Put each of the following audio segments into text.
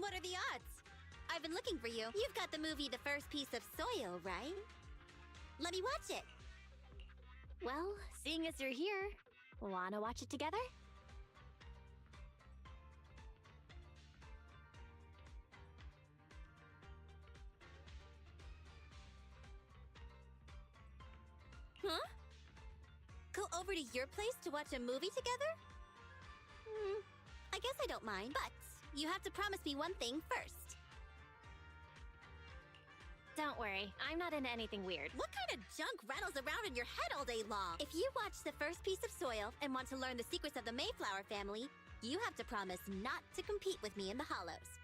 What are the odds? I've been looking for you. You've got the movie The First Piece of Soil, right? Let me watch it. Well, seeing as you're here, wanna watch it together? Huh? Go over to your place to watch a movie together? I guess I don't mind, but you have to promise me one thing first. Don't worry, I'm not into anything weird. What kind of junk rattles around in your head all day long? If you watch The First Piece of Soil and want to learn the secrets of the Mayflower family, you have to promise not to compete with me in the Hollows.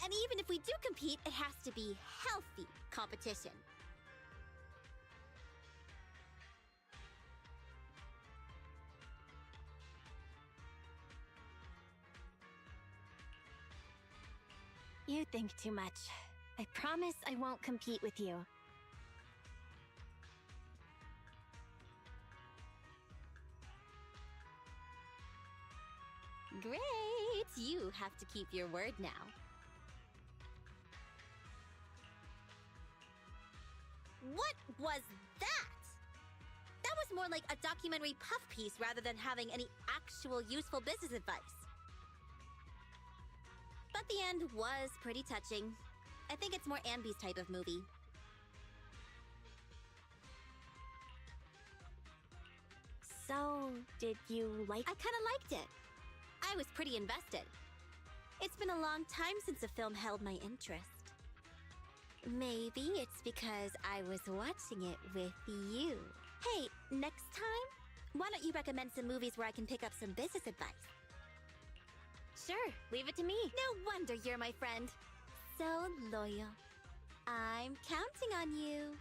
And even if we do compete, it has to be healthy competition. You think too much. I promise I won't compete with you. Great! You have to keep your word now. What was that? That was more like a documentary puff piece rather than having any actual useful business advice. But the end was pretty touching. I think it's more Ambi's type of movie. So, did you like? I kinda liked it. I was pretty invested. It's been a long time since a film held my interest. Maybe it's because I was watching it with you. Hey, next time, why don't you recommend some movies where I can pick up some business advice? Sure, leave it to me. No wonder you're my friend. So loyal. I'm counting on you.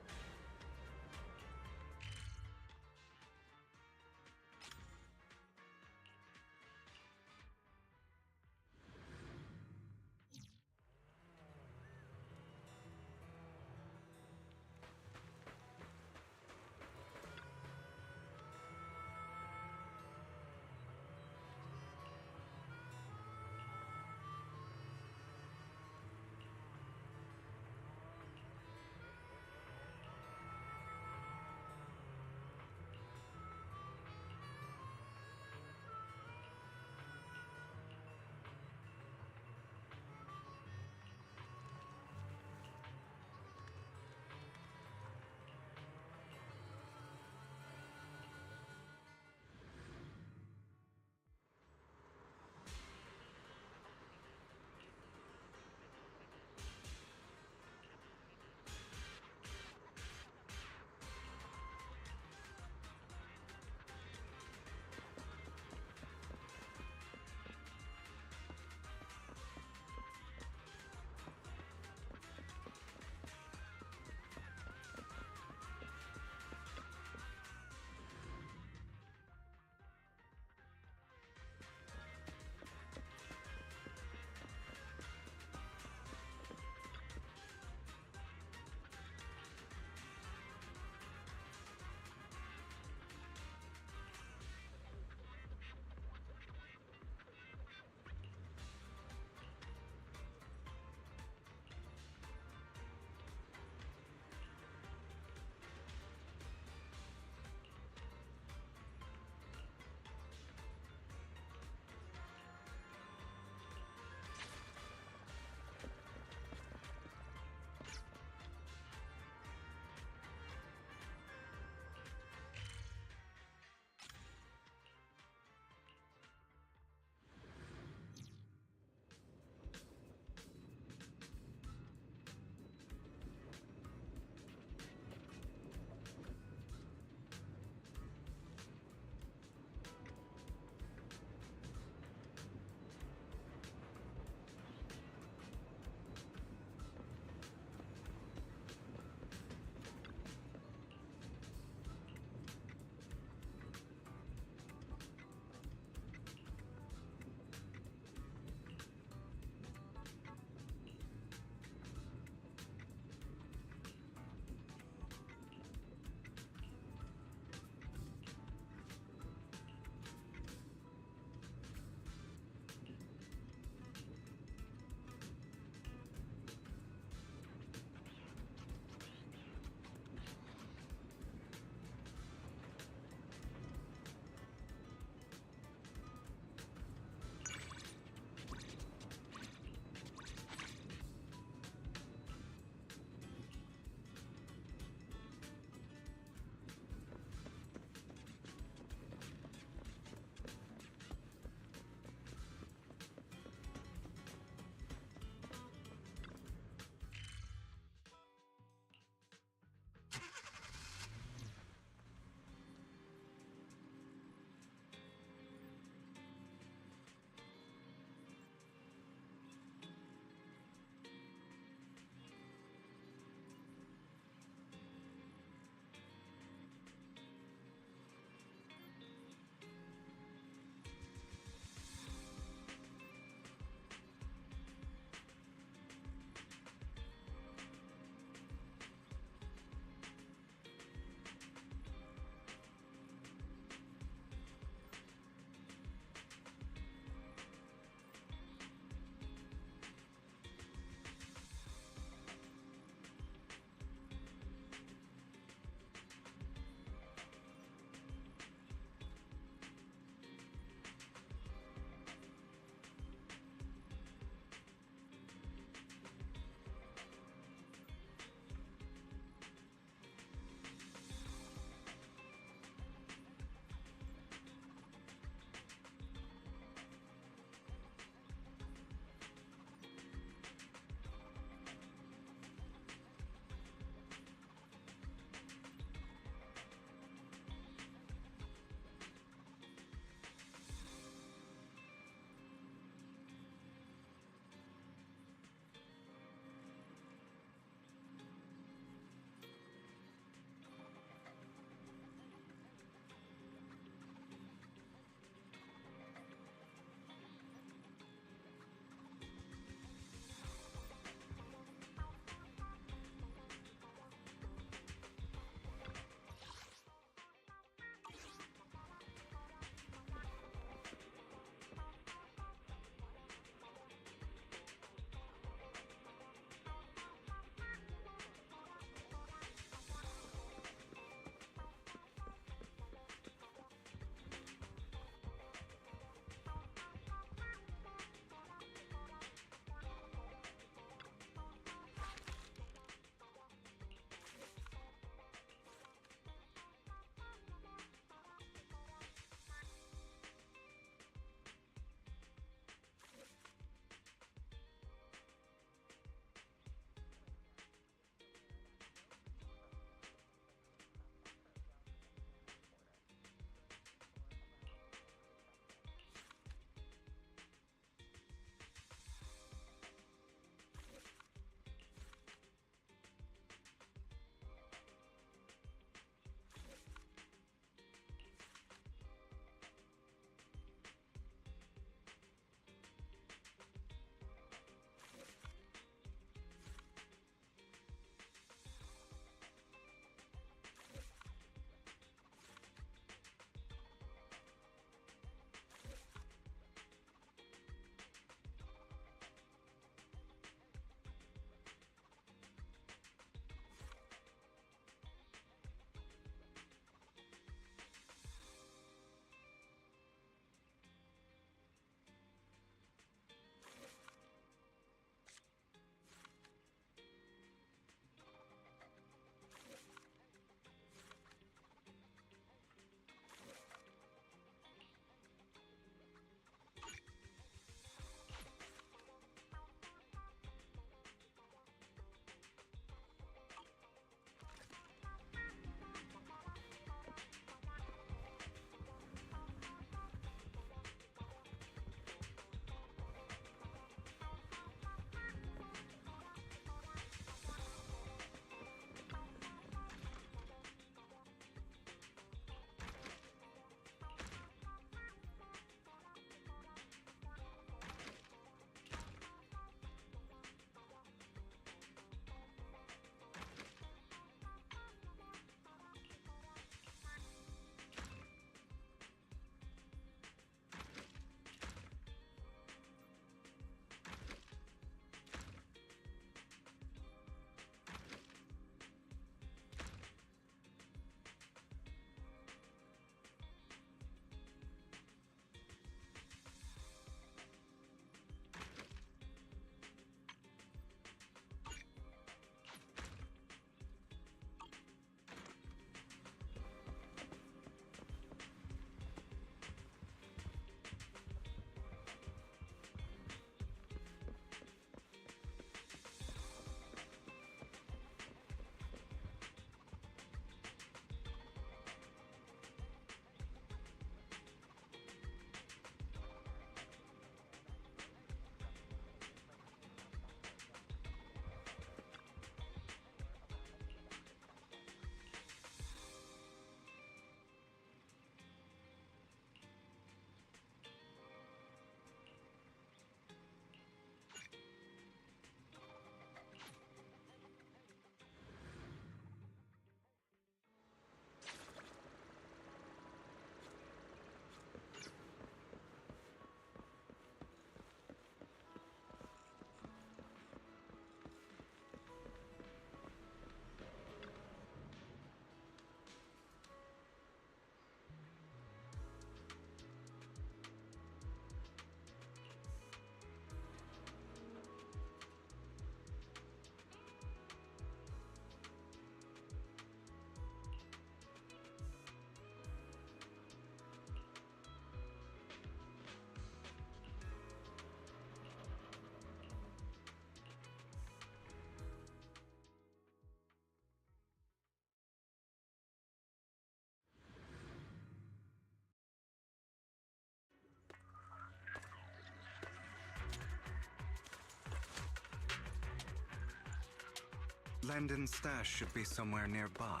Landon's stash should be somewhere nearby.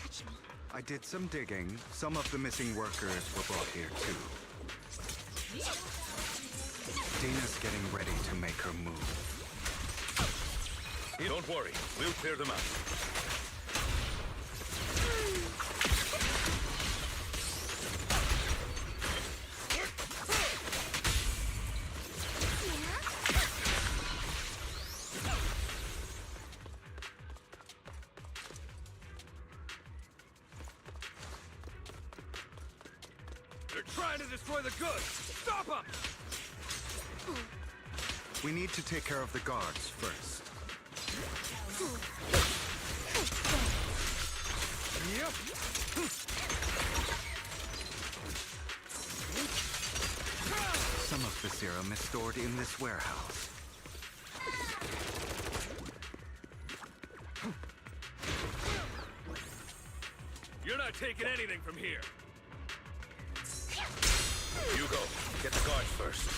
Touch me. I did some digging. Some of the missing workers were brought here too. Dina's getting ready to make her move. Don't worry, we'll clear them out. They're trying to destroy the goods! Stop them! We need to take care of the guards first. Yep. Some of the serum is stored in this warehouse. You're not taking anything from here. You go. Get the guards first.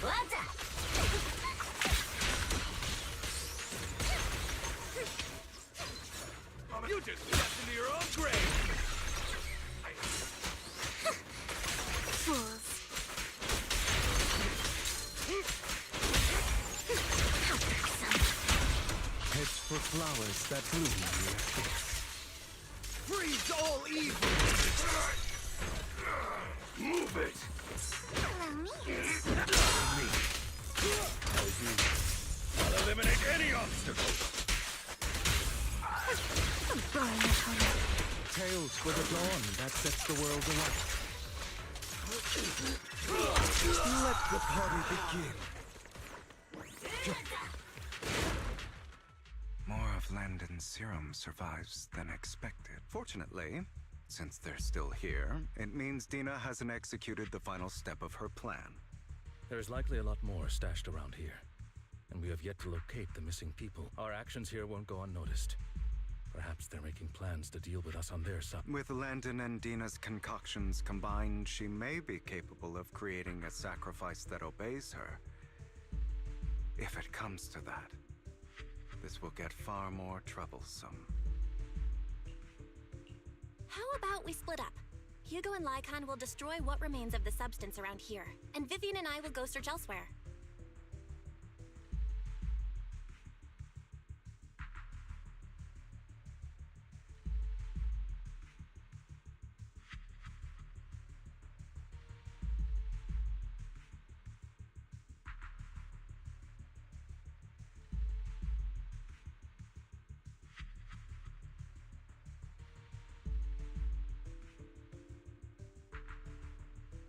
What's up? You just stepped into your own grave! Fools. Heads for flowers that bloom near fish. Freeze all evil! Move it! I'll eliminate any obstacle! Tales for the dawn that sets the world alight. Let the party begin. More of Landon's serum survives than expected. Fortunately, since they're still here, it means Dina hasn't executed the final step of her plan. There is likely a lot more stashed around here, and we have yet to locate the missing people. Our actions here won't go unnoticed. Perhaps they're making plans to deal with us on their side. With Landon and Dina's concoctions combined, she may be capable of creating a sacrifice that obeys her. If it comes to that, this will get far more troublesome. How about we split up? Hugo and Lycon will destroy what remains of the substance around here, and Vivian and I will go search elsewhere.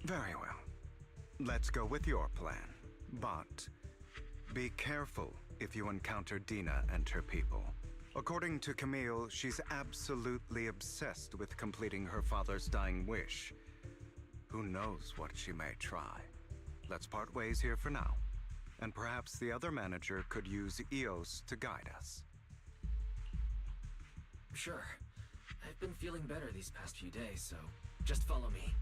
Very well. Let's go with your plan. But be careful if you encounter Dina and her people. According to Camille, she's absolutely obsessed with completing her father's dying wish. Who knows what she may try? Let's part ways here for now. And perhaps the other manager could use Eos to guide us. Sure. I've been feeling better these past few days, so just follow me.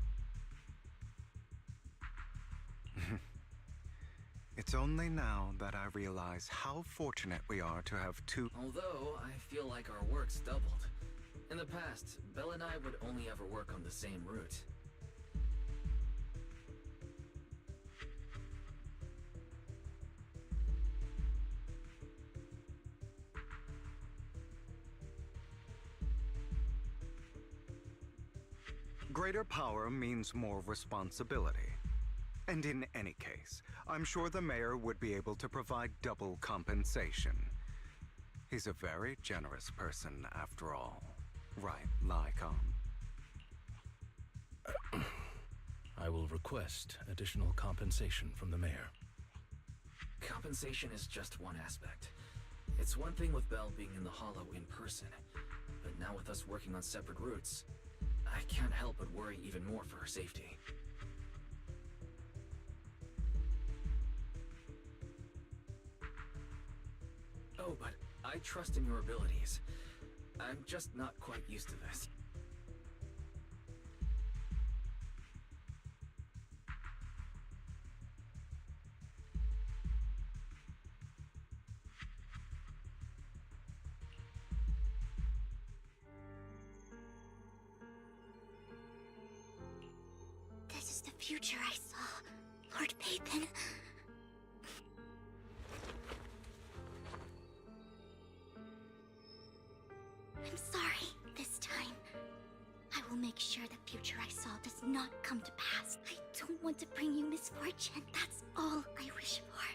It's only now that I realize how fortunate we are to have two. Although, I feel like our work's doubled. In the past, Belle and I would only ever work on the same route. Greater power means more responsibility. And in any case, I'm sure the mayor would be able to provide double compensation. He's a very generous person, after all. Right, Lycon? I will request additional compensation from the mayor. Compensation is just one aspect. It's one thing with Belle being in the Hollow in person, but now with us working on separate routes, I can't help but worry even more for her safety. Oh, but I trust in your abilities. I'm just not quite used to this. future I saw, Lord Pathan. I'm sorry this time. I will make sure the future I saw does not come to pass. I don't want to bring you misfortune. That's all I wish for.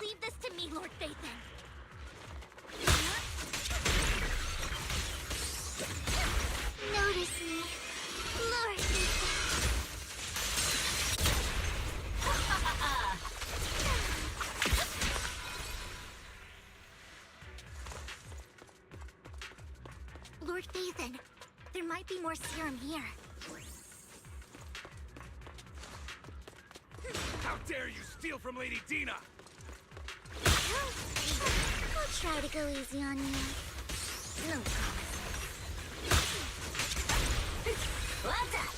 Leave this to me, Lord Phaethon. Notice me, Lord Phaethon. Lord Phaethon, there might be more serum here. How dare you steal from Lady Dina! I'll try to go easy on you. No promise. What's up?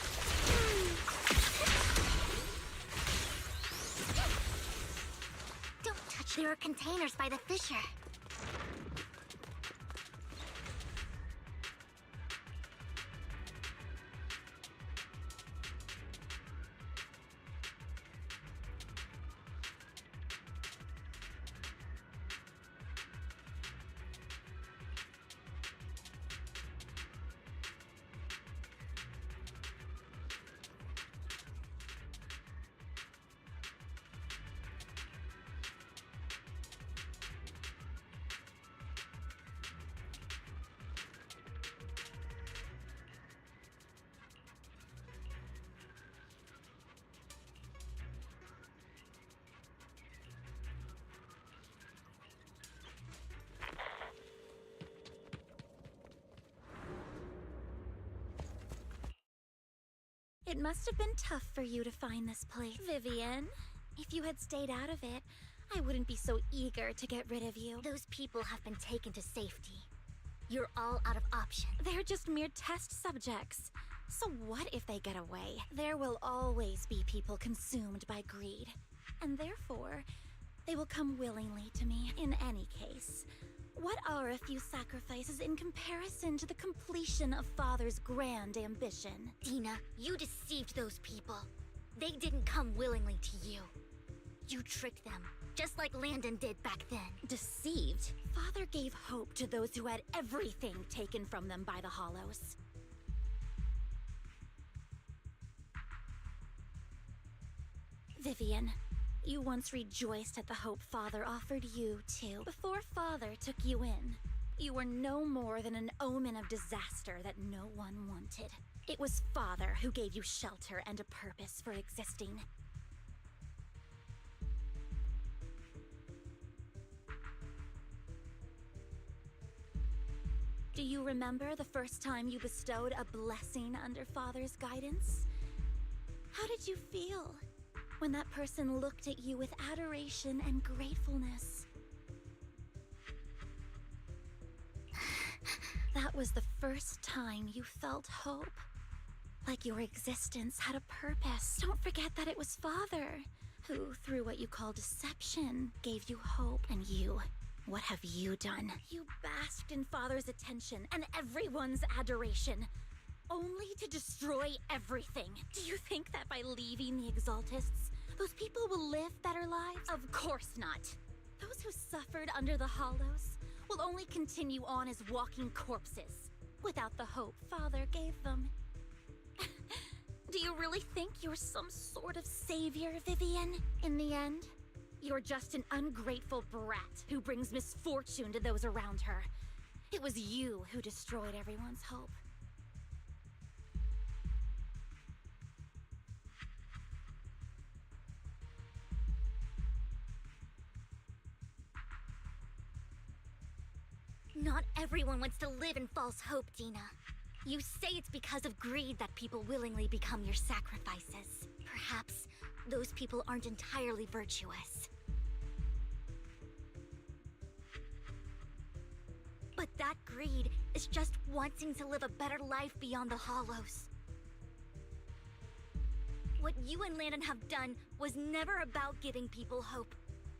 Don't touch. There are containers by the fissure. It must have been tough for you to find this place, Vivian. If you had stayed out of it, I wouldn't be so eager to get rid of you. Those people have been taken to safety. You're all out of options. They're just mere test subjects. So what if they get away? There will always be people consumed by greed. And therefore, they will come willingly to me in any case. What are a few sacrifices in comparison to the completion of Father's grand ambition? Dina, you deceived those people. They didn't come willingly to you. You tricked them, just like Landon did back then. Deceived? Father gave hope to those who had everything taken from them by the Hollows. Vivian, you once rejoiced at the hope Father offered you, too. Before Father took you in, you were no more than an omen of disaster that no one wanted. It was Father who gave you shelter and a purpose for existing. Do you remember the first time you bestowed a blessing under Father's guidance? How did you feel when that person looked at you with adoration and gratefulness? That was the first time you felt hope. Like your existence had a purpose. Don't forget that it was Father who, through what you call deception, gave you hope. And you, what have you done? You basked in Father's attention and everyone's adoration, only to destroy everything. Do you think that by leaving the Exaltists, those people will live better lives? Of course not. Those who suffered under the Hollows will only continue on as walking corpses, without the hope Father gave them. Do you really think you're some sort of savior, Vivian? In the end, you're just an ungrateful brat who brings misfortune to those around her. It was you who destroyed everyone's hope. Not everyone wants to live in false hope, Dina. You say it's because of greed that people willingly become your sacrifices. Perhaps those people aren't entirely virtuous. But that greed is just wanting to live a better life beyond the Hollows. What you and Landon have done was never about giving people hope,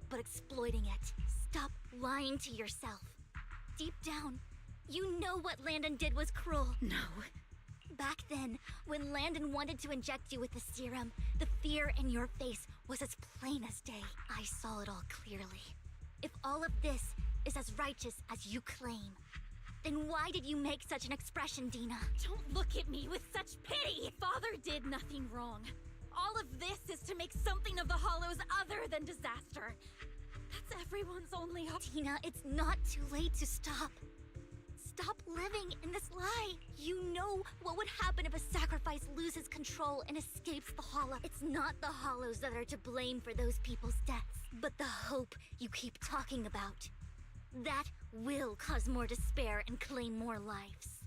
but exploiting it. Stop lying to yourself. deep down, you know what Landon did was cruel. No. Back then, when Landon wanted to inject you with the serum, the fear in your face was as plain as day. I saw it all clearly. If all of this is as righteous as you claim, then why did you make such an expression, Dina? Don't look at me with such pity! Father did nothing wrong. All of this is to make something of the Hollows other than disaster. That's everyone's only hope. Dina, it's not too late to stop. Stop living in this lie. You know what would happen if a sacrifice loses control and escapes the Hollow. It's not the Hollows that are to blame for those people's deaths, but the hope you keep talking about. That will cause more despair and claim more lives.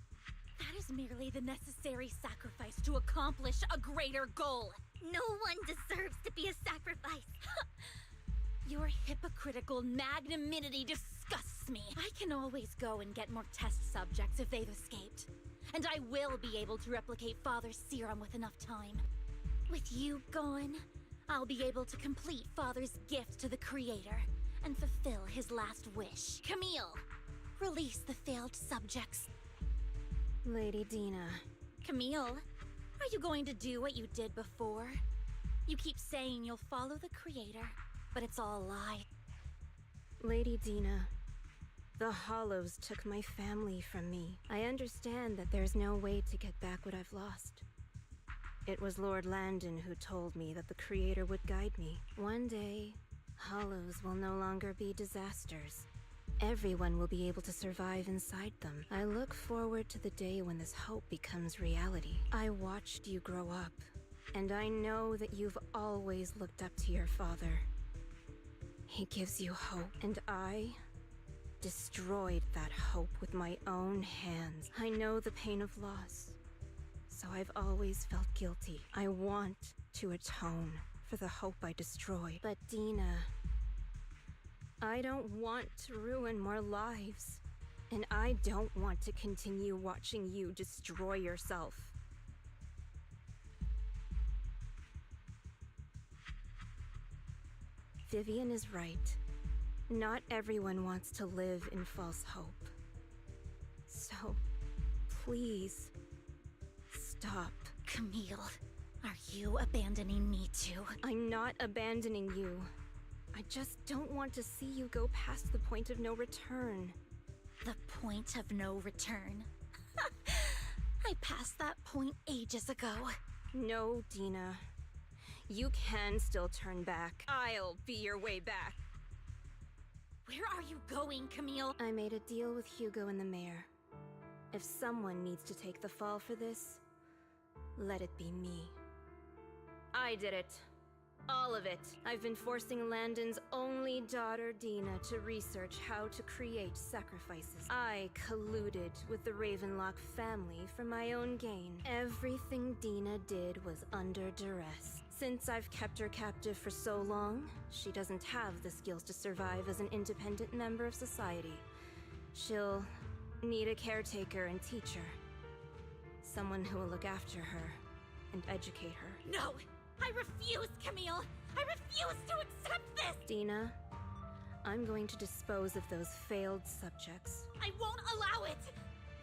That is merely the necessary sacrifice to accomplish a greater goal. No one deserves to be a sacrifice. Your hypocritical magnanimity disgusts me. I can always go and get more test subjects if they've escaped. And I will be able to replicate Father's serum with enough time. With you gone, I'll be able to complete Father's gift to the Creator and fulfill his last wish. Camille, release the failed subjects. Lady Dina. Camille, are you going to do what you did before? You keep saying you'll follow the Creator, but it's all a lie. Lady Dina, the Hollows took my family from me. I understand that there's no way to get back what I've lost. It was Lord Landon who told me that the Creator would guide me. One day, Hollows will no longer be disasters. Everyone will be able to survive inside them. I look forward to the day when this hope becomes reality. I watched you grow up, and I know that you've always looked up to your father. He gives you hope, and I destroyed that hope with my own hands. I know the pain of loss, so I've always felt guilty. I want to atone for the hope I destroyed. But Dina, I don't want to ruin more lives, and I don't want to continue watching you destroy yourself. Vivian is right. Not everyone wants to live in false hope. So, please, stop. Camille, are you abandoning me too? I'm not abandoning you. I just don't want to see you go past the point of no return. The point of no return? I passed that point ages ago. No, Dina. You can still turn back. I'll be your way back. Where are you going, Camille? I made a deal with Hugo and the mayor. If someone needs to take the fall for this, let it be me. I did it. All of it. I've been forcing Landon's only daughter, Dina, to research how to create sacrifices. I colluded with the Ravenlock family for my own gain. Everything Dina did was under duress. Since I've kept her captive for so long, she doesn't have the skills to survive as an independent member of society. She'll need a caretaker and teacher. Someone who will look after her and educate her. No! I refuse, Camille! I refuse to accept this! Dina, I'm going to dispose of those failed subjects. I won't allow it!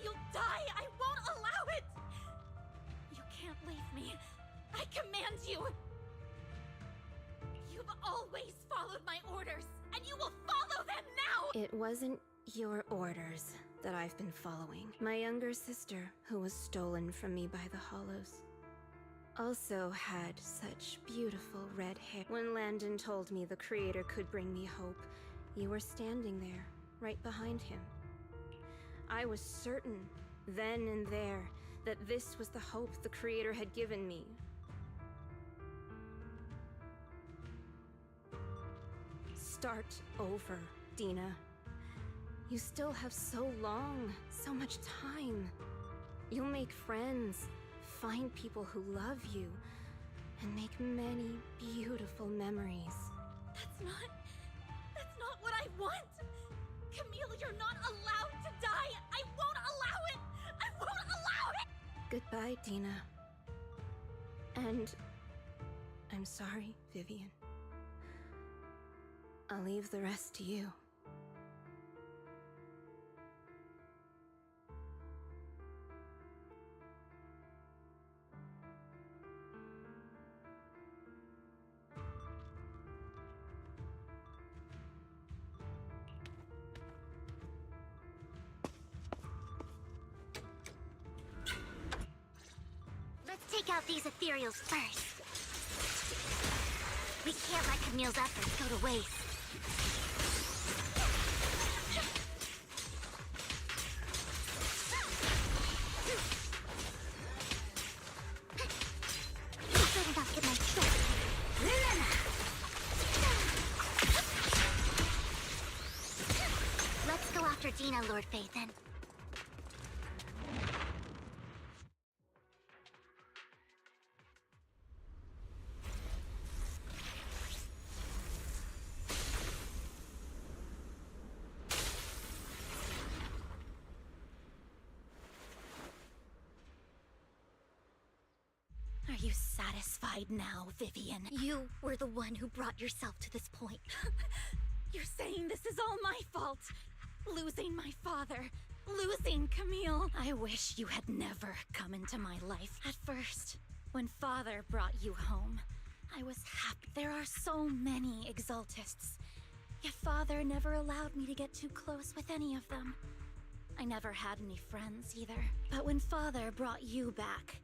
You'll die! I won't allow it! You can't leave me. I command you! You've always followed my orders, and you will follow them now! It wasn't your orders that I've been following. My younger sister, who was stolen from me by the Hollows, also had such beautiful red hair. When Landon told me the Creator could bring me hope, you were standing there, right behind him. I was certain, then and there, that this was the hope the Creator had given me. Start over, Dina. You still have so long, so much time. You'll make friends, find people who love you, and make many beautiful memories. That's not what I want! Camille, you're not allowed to die! I won't allow it! I won't allow it! Goodbye, Dina. And I'm sorry, Vivian. I'll leave the rest to you. out these ethereals first. We can't let Camille's efforts go to waste. Better not get my foot. Let's go after Dina, Lord Phaethon. Are you satisfied now, Vivian? You were the one who brought yourself to this point. You're saying this is all my fault? Losing my father, losing Camille. I wish you had never come into my life. At first, when father brought you home, I was happy. There are so many Exaltists, yet father never allowed me to get too close with any of them. I never had any friends either. But when father brought you back,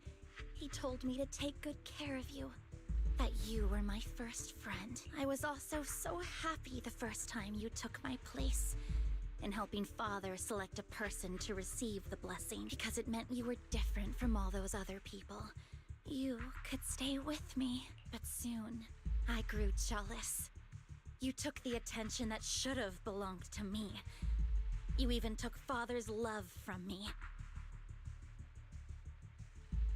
he told me to take good care of you. That you were my first friend. I was also so happy the first time you took my place in helping father select a person to receive the blessing, because it meant you were different from all those other people. You could stay with me, but soon I grew jealous. You took the attention that should have belonged to me. You even took father's love from me.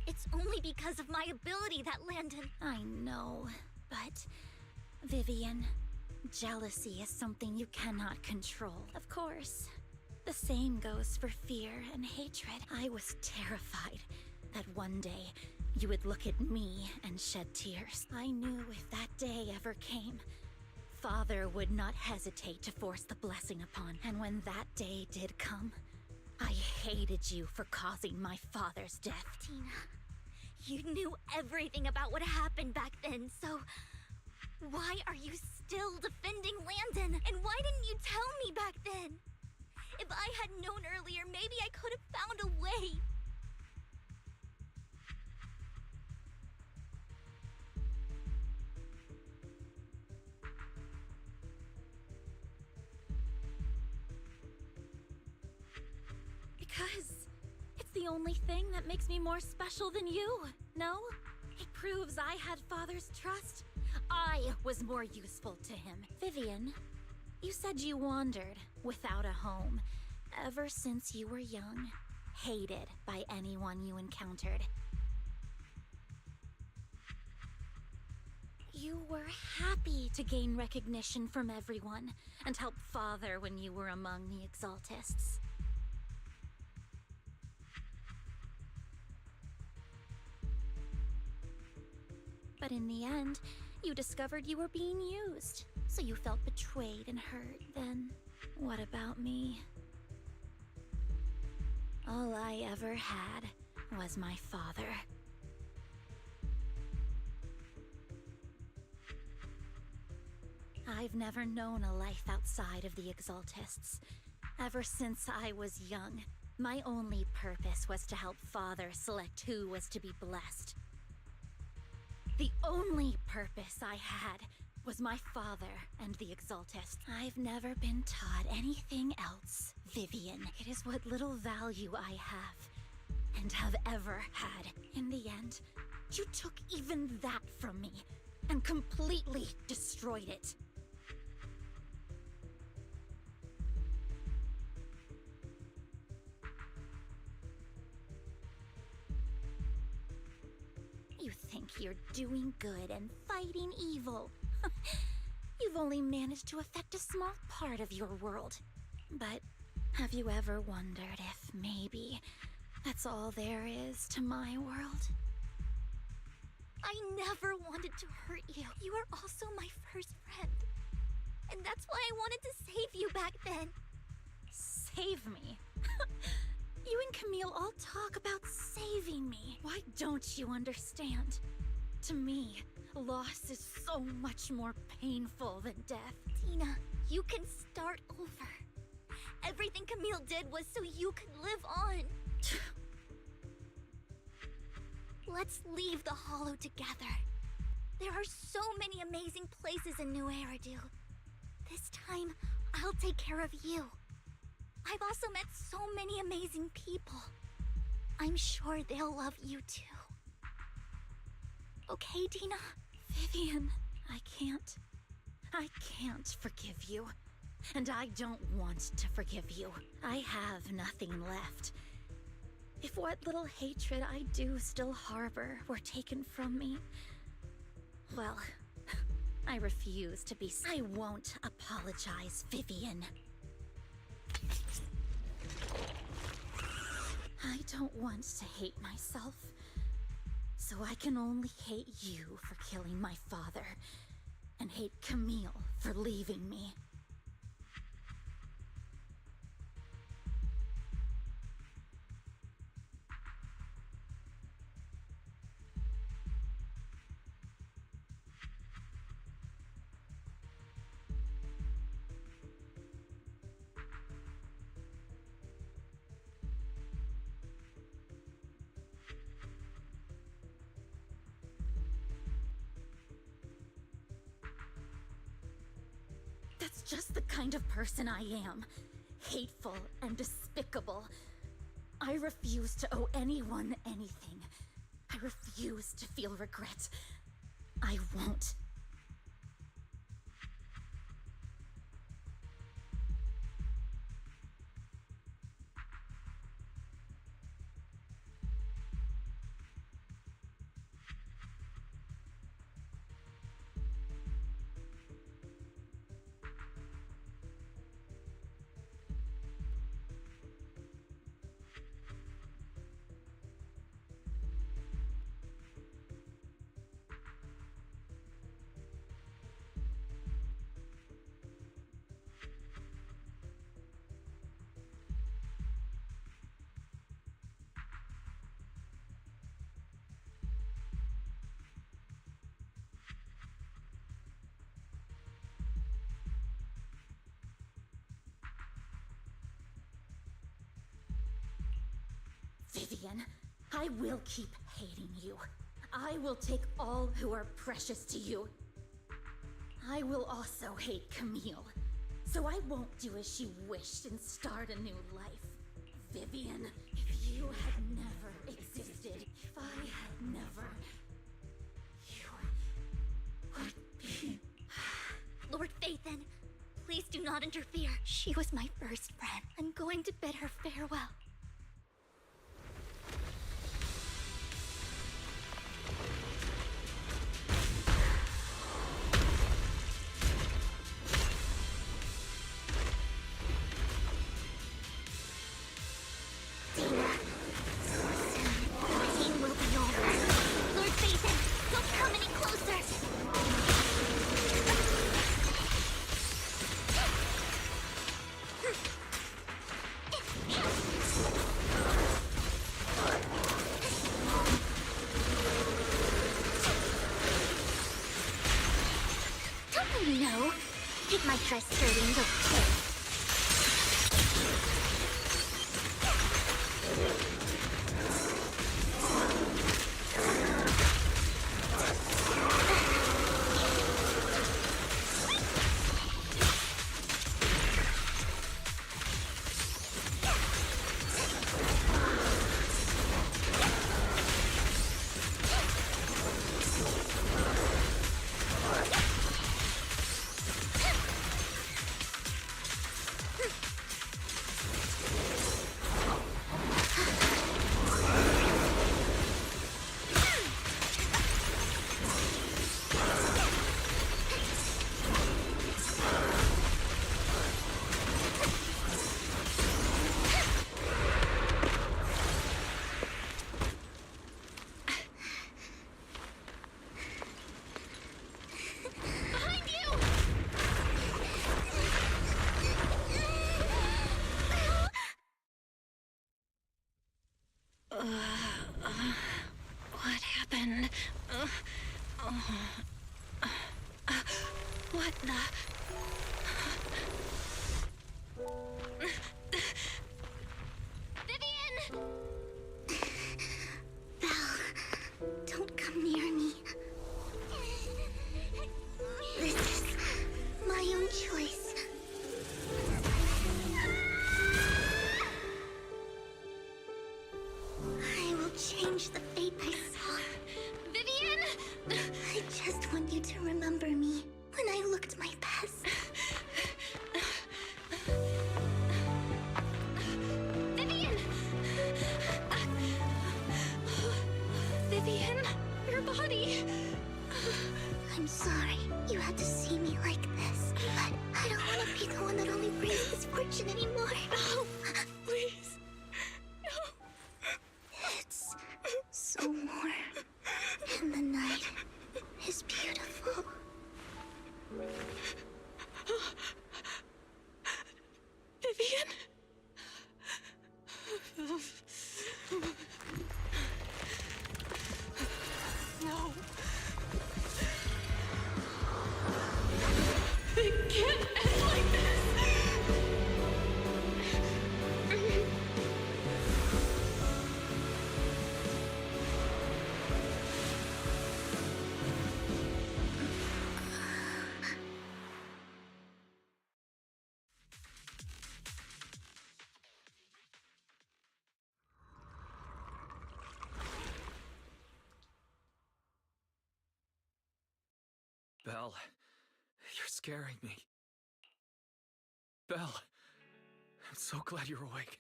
It's only because of my ability that Landon... I know, but Vivian, jealousy is something you cannot control. Of course, the same goes for fear and hatred. I was terrified that one day you would look at me and shed tears. I knew if that day ever came, father would not hesitate to force the blessing upon. And when that day did come, I hated you for causing my father's death. Tina, you knew everything about what happened back then, so why are you still defending Landon? And why didn't you tell me back then? If I had known earlier, maybe I could have found a way. Because it's the only thing that makes me more special than you, no? It proves I had father's trust. I was more useful to him. Vivian, you said you wandered without a home ever since you were young, hated by anyone you encountered. You were happy to gain recognition from everyone and help father when you were among the Exaltists. But in the end, you discovered you were being used, so you felt betrayed and hurt. Then, what about me? All I ever had was my father. I've never known a life outside of the Exaltists. Ever since I was young, my only purpose was to help father select who was to be blessed. The only purpose I had was my father and the Exaltist. I've never been taught anything else, Vivian. It is what little value I have, and have ever had. In the end, you took even that from me, and completely destroyed it. You think you're doing good and fighting evil. You've only managed to affect a small part of your world. But have you ever wondered if maybe that's all there is to my world? I never wanted to hurt you. You were also my first friend. And that's why I wanted to save you back then. Save me? You and Camille all talk about saving me. Why don't you understand? To me, loss is so much more painful than death. Tina, you can start over. Everything Camille did was so you could live on. Let's leave the Hollow together. There are so many amazing places in New Eridu. This time, I'll take care of you. I've also met so many amazing people. I'm sure they'll love you too. Okay, Dina? Vivian, I can't forgive you. And I don't want to forgive you. I have nothing left. If what little hatred I do still harbor were taken from me, well, I refuse to be. I won't apologize, Vivian. I don't want to hate myself, so I can only hate you for killing my father, and hate Camille for leaving me. That's just the kind of person I am. Hateful and despicable. I refuse to owe anyone anything. I refuse to feel regret. I won't. Vivian, I will keep hating you. I will take all who are precious to you. I will also hate Camille, so I won't do as she wished and start a new life. Vivian, if you had never existed, if I had never, you would be... Lord Phaethon, please do not interfere. She was my first friend. I'm going to bid her farewell. No, get my dress dirty and okay. What happened? What the... Vivian! Belle... Belle, you're scaring me. Belle, I'm so glad you're awake.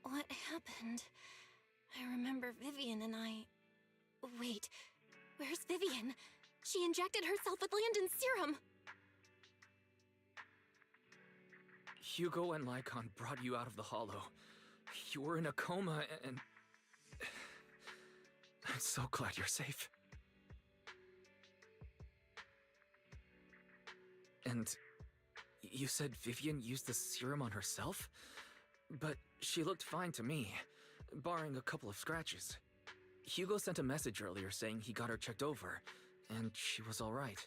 What happened? I remember Vivian and I... Wait, where's Vivian? She injected herself with Landon's serum! Hugo and Lycon brought you out of the Hollow. You were in a coma and... I'm so glad you're safe. And you said Vivian used the serum on herself? But she looked fine to me, barring a couple of scratches. Hugo sent a message earlier saying he got her checked over, and she was all right.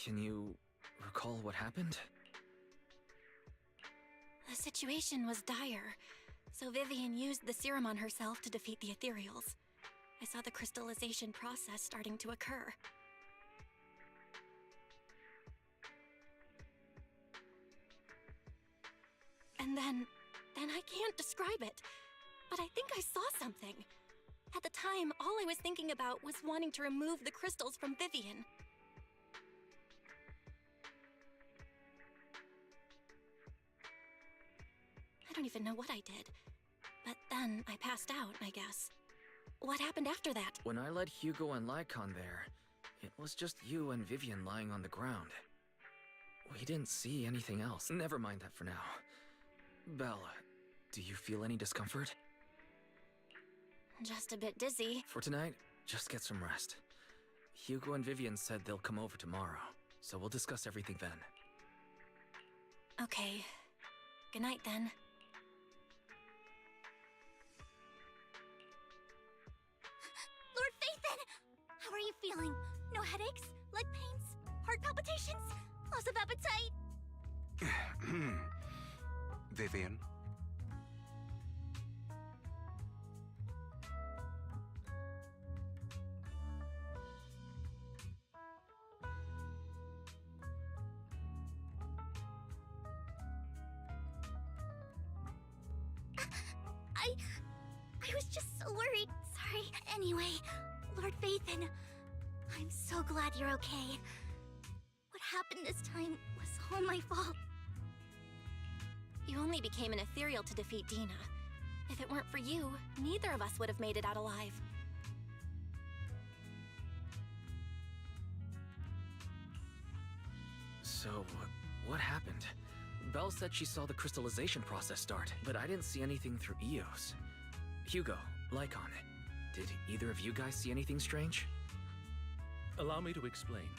Can you recall what happened? The situation was dire, so Vivian used the serum on herself to defeat the ethereals. I saw the crystallization process starting to occur. And then I can't describe it, but I think I saw something. At the time, all I was thinking about was wanting to remove the crystals from Vivian. I don't even know what I did, but then I passed out, I guess. What happened after that? When I led Hugo and Lycon there, it was just you and Vivian lying on the ground. We didn't see anything else. Never mind that for now. Belle, do you feel any discomfort? Just a bit dizzy. For tonight, just get some rest. Hugo and Vivian said they'll come over tomorrow, so we'll discuss everything then. Okay. Good night then. Lord Phaethon! How are you feeling? No headaches? Leg pains? Heart palpitations? Loss of appetite? Vivian? I was just so worried. Sorry. Anyway, Lord Phaethon, I'm so glad you're okay. What happened this time was all my fault. You only became an ethereal to defeat Dina. If it weren't for you, neither of us would have made it out alive. So, what happened? Belle said she saw the crystallization process start, but I didn't see anything through Eos. Hugo, Lycon, did either of you guys see anything strange? Allow me to explain.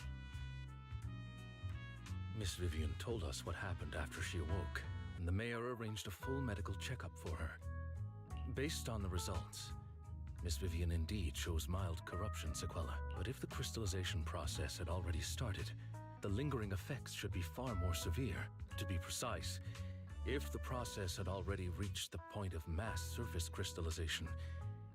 Miss Vivian told us what happened after she awoke, and the mayor arranged a full medical checkup for her. Based on the results, Miss Vivian indeed shows mild corruption sequela, but if the crystallization process had already started, the lingering effects should be far more severe. To be precise, if the process had already reached the point of mass surface crystallization,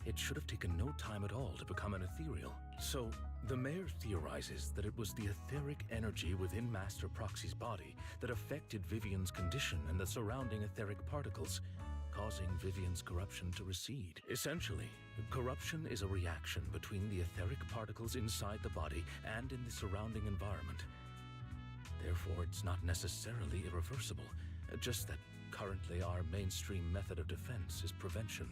it should have taken no time at all to become an ethereal. So, the mayor theorizes that it was the etheric energy within Master Proxy's body that affected Vivian's condition and the surrounding etheric particles, causing Vivian's corruption to recede. Essentially, corruption is a reaction between the etheric particles inside the body and in the surrounding environment. Therefore, it's not necessarily irreversible, just that currently our mainstream method of defense is prevention.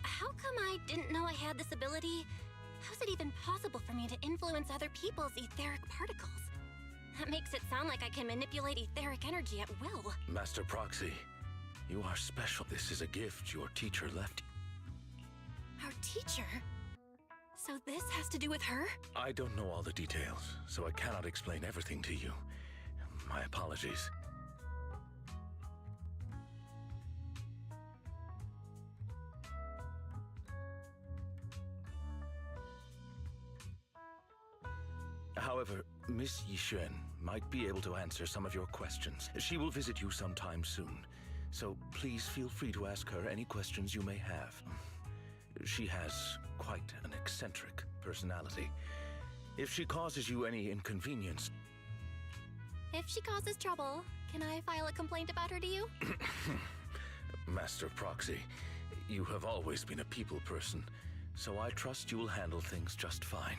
How come I didn't know I had this ability? How's it even possible for me to influence other people's etheric particles? That makes it sound like I can manipulate etheric energy at will. Master Proxy, you are special. This is a gift your teacher left. Our teacher? So this has to do with her? I don't know all the details, so I cannot explain everything to you. My apologies. However, Miss Yixuan might be able to answer some of your questions. She will visit you sometime soon, so please feel free to ask her any questions you may have. She has quite an eccentric personality. If she causes you any inconvenience... If she causes trouble, can I file a complaint about her to you? Master Proxy, you have always been a people person, so I trust you will handle things just fine.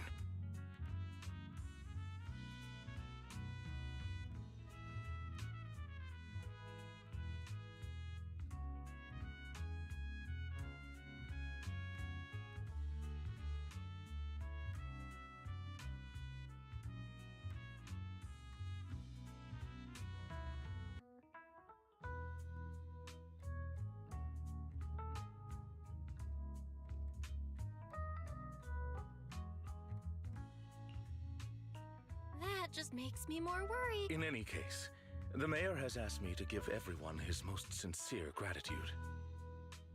That just makes me more worried. In any case, the mayor has asked me to give everyone his most sincere gratitude.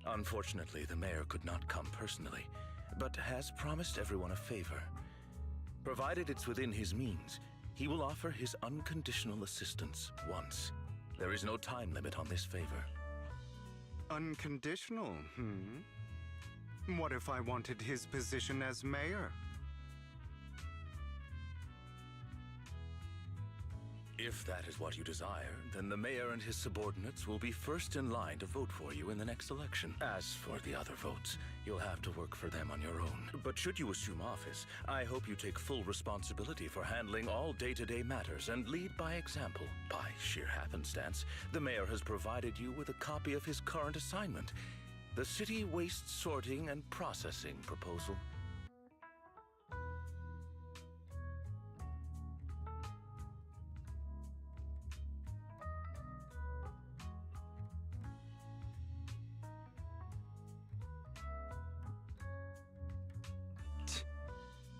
Unfortunately, the mayor could not come personally, but has promised everyone a favor. Provided it's within his means, he will offer his unconditional assistance once. There is no time limit on this favor. Unconditional, What if I wanted his position as mayor? If that is what you desire, then the mayor and his subordinates will be first in line to vote for you in the next election. As for the other votes, you'll have to work for them on your own. But should you assume office, I hope you take full responsibility for handling all day-to-day matters and lead by example. By sheer happenstance, the mayor has provided you with a copy of his current assignment, the City Waste Sorting and Processing proposal.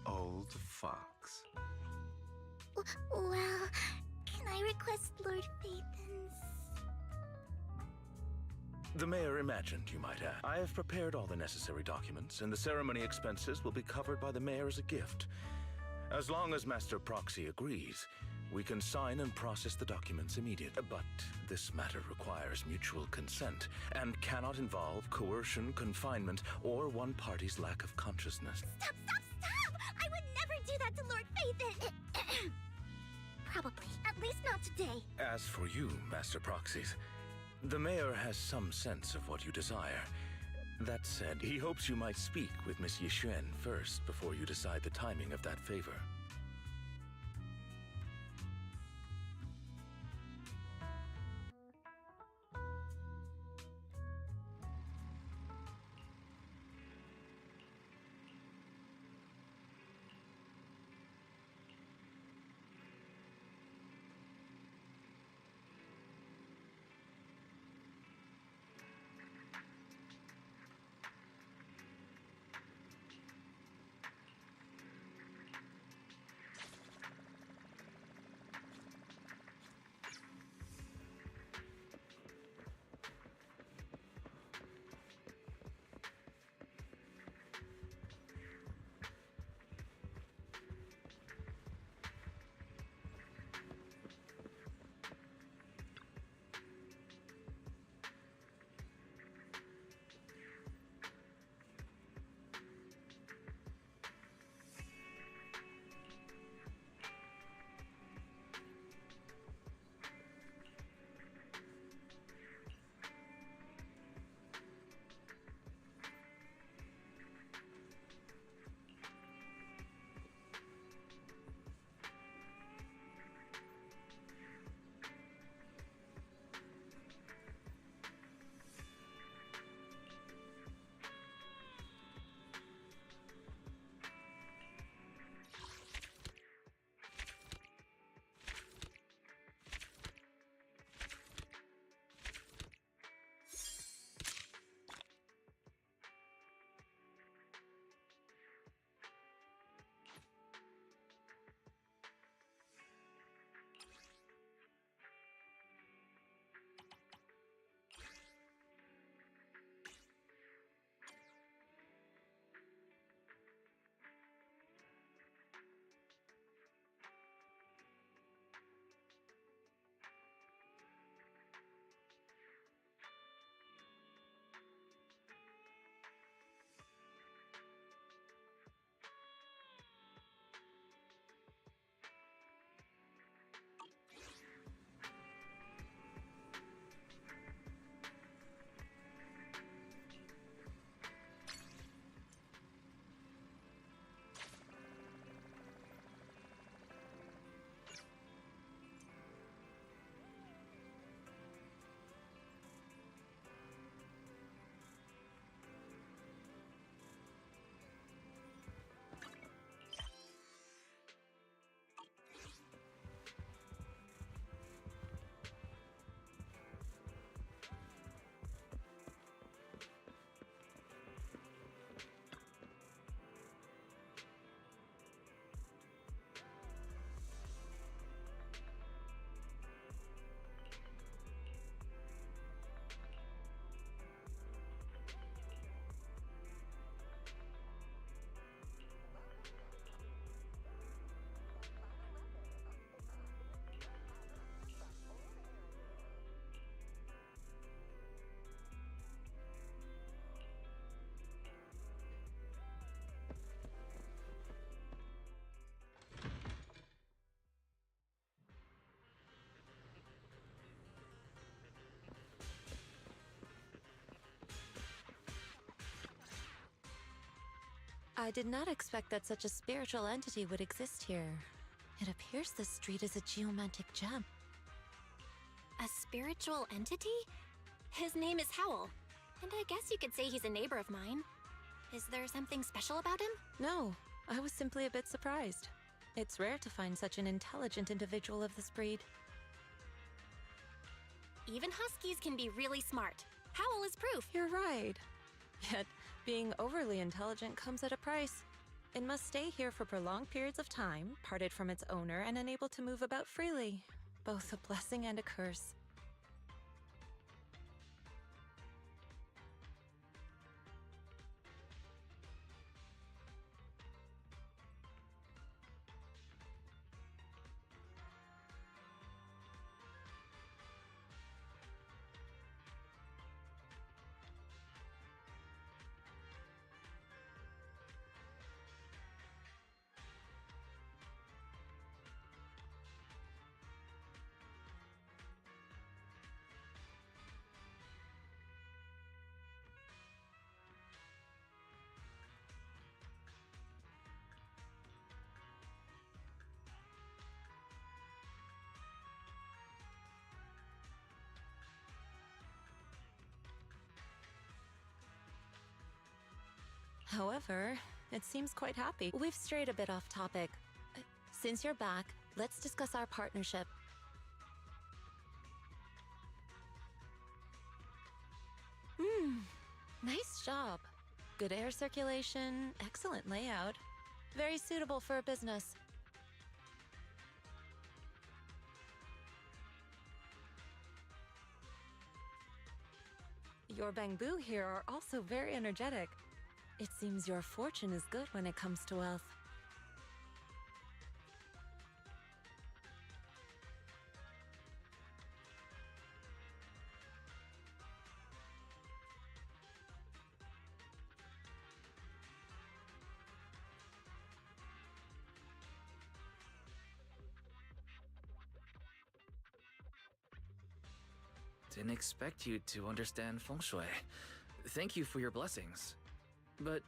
Old fox. Well, can I request Lord Phaethon's? The mayor imagined you might ask. I have prepared all the necessary documents, and the ceremony expenses will be covered by the mayor as a gift. As long as Master Proxy agrees, we can sign and process the documents immediately. But this matter requires mutual consent and cannot involve coercion, confinement, or one party's lack of consciousness. Stop! I would never do that to Lord Phaethon! Probably. At least not today. As for you, Master Proxies, the mayor has some sense of what you desire. That said, he hopes you might speak with Miss Yixuan first before you decide the timing of that favor. I did not expect that such a spiritual entity would exist here. It appears this street is a geomantic gem. A spiritual entity? His name is Howl, and I guess you could say he's a neighbor of mine. Is there something special about him? No, I was simply a bit surprised. It's rare to find such an intelligent individual of this breed. Even huskies can be really smart. Howl is proof. You're right. Yet, being overly intelligent comes at a price. It must stay here for prolonged periods of time, parted from its owner, and unable to move about freely. Both a blessing and a curse. However, it seems quite happy. We've strayed a bit off topic. Since you're back, let's discuss our partnership. Nice job. Good air circulation, excellent layout. Very suitable for a business. Your bamboo here are also very energetic. It seems your fortune is good when it comes to wealth. Didn't expect you to understand feng shui. Thank you for your blessings. But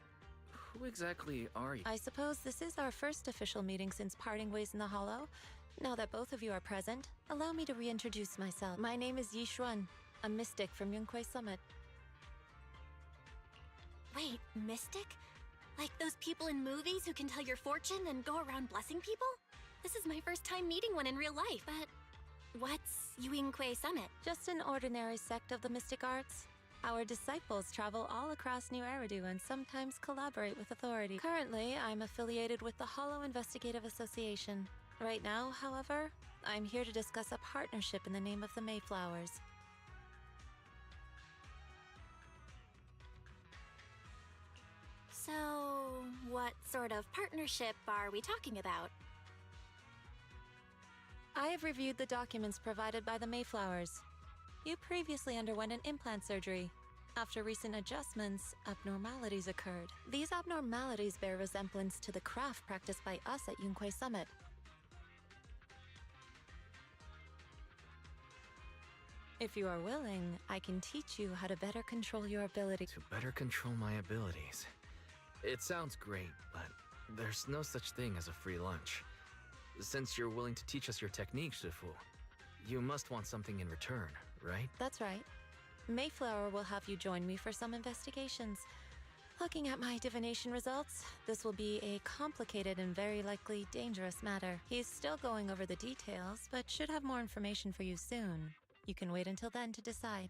who exactly are you? I suppose this is our first official meeting since parting ways in the Hollow. Now that both of you are present, allow me to reintroduce myself. My name is Yi Xuan, a mystic from Yunquei Summit. Wait, mystic? Like those people in movies who can tell your fortune and go around blessing people? This is my first time meeting one in real life, but what's Yunquei Summit? Just an ordinary sect of the mystic arts. Our disciples travel all across New Eridu and sometimes collaborate with authority. Currently, I'm affiliated with the Hollow Investigative Association. Right now, however, I'm here to discuss a partnership in the name of the Mayflowers. So, what sort of partnership are we talking about? I have reviewed the documents provided by the Mayflowers. You previously underwent an implant surgery. After recent adjustments, abnormalities occurred. These abnormalities bear resemblance to the craft practiced by us at Yunquei Summit. If you are willing, I can teach you how to better control your ability. To better control my abilities. It sounds great, but there's no such thing as a free lunch. Since you're willing to teach us your technique, Shifu, you must want something in return, right? That's right. Mayflower will have you join me for some investigations. Looking at my divination results, this will be a complicated and very likely dangerous matter. He's still going over the details, but should have more information for you soon. You can wait until then to decide.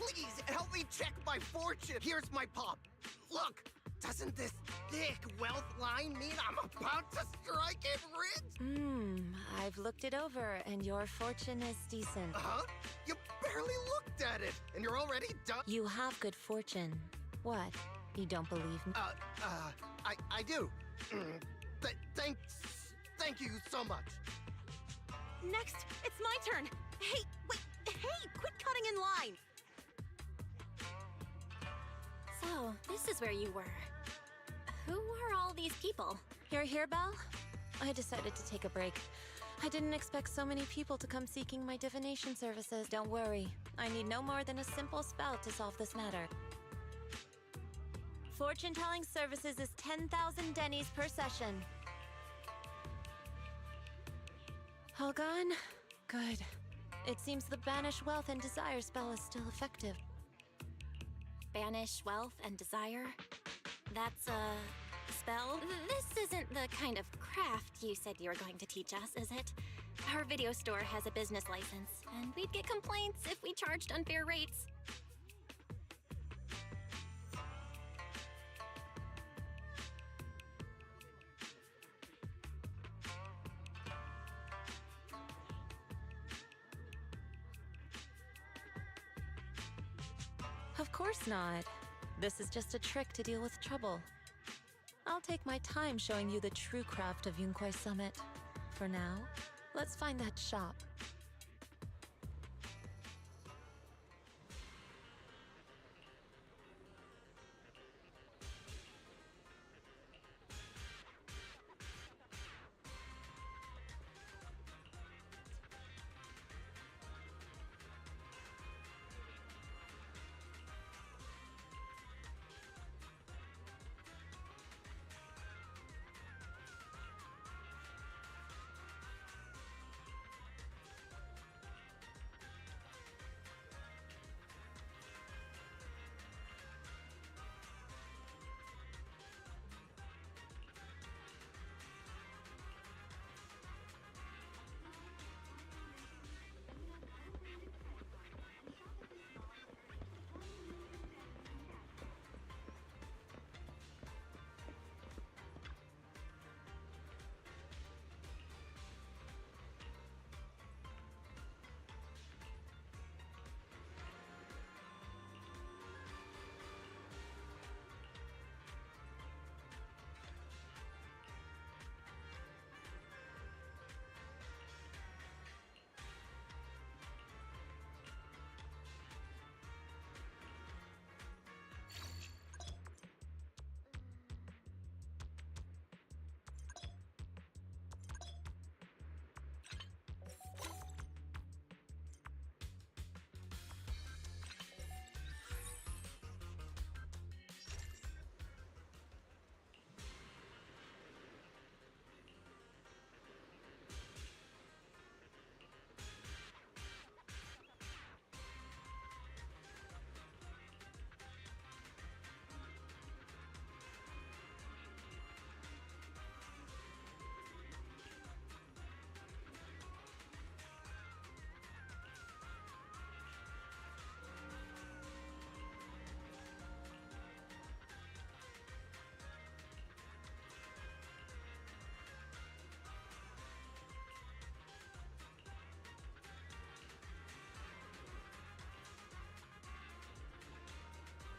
Please, help me check my fortune. Here's my pop. Look, doesn't this thick wealth line mean I'm about to strike it rich? I've looked it over, and your fortune is decent. Huh? You barely looked at it, and you're already done. You have good fortune. What? You don't believe me? I do. Thank you so much. Next, it's my turn. Hey, wait, hey, quit cutting in line. So, this is where you were. Who are all these people? You're here, Belle? I decided to take a break. I didn't expect so many people to come seeking my divination services. Don't worry, I need no more than a simple spell to solve this matter. Fortune-telling services is 10,000 dennies per session. All gone? Good. It seems the Banish Wealth and Desire spell is still effective. Banish wealth and desire? That's a spell? This isn't the kind of craft you said you were going to teach us, is it? Our video store has a business license, and we'd get complaints if we charged unfair rates. Of course not. This is just a trick to deal with trouble. I'll take my time showing you the true craft of Yunquai Summit. For now, let's find that shop.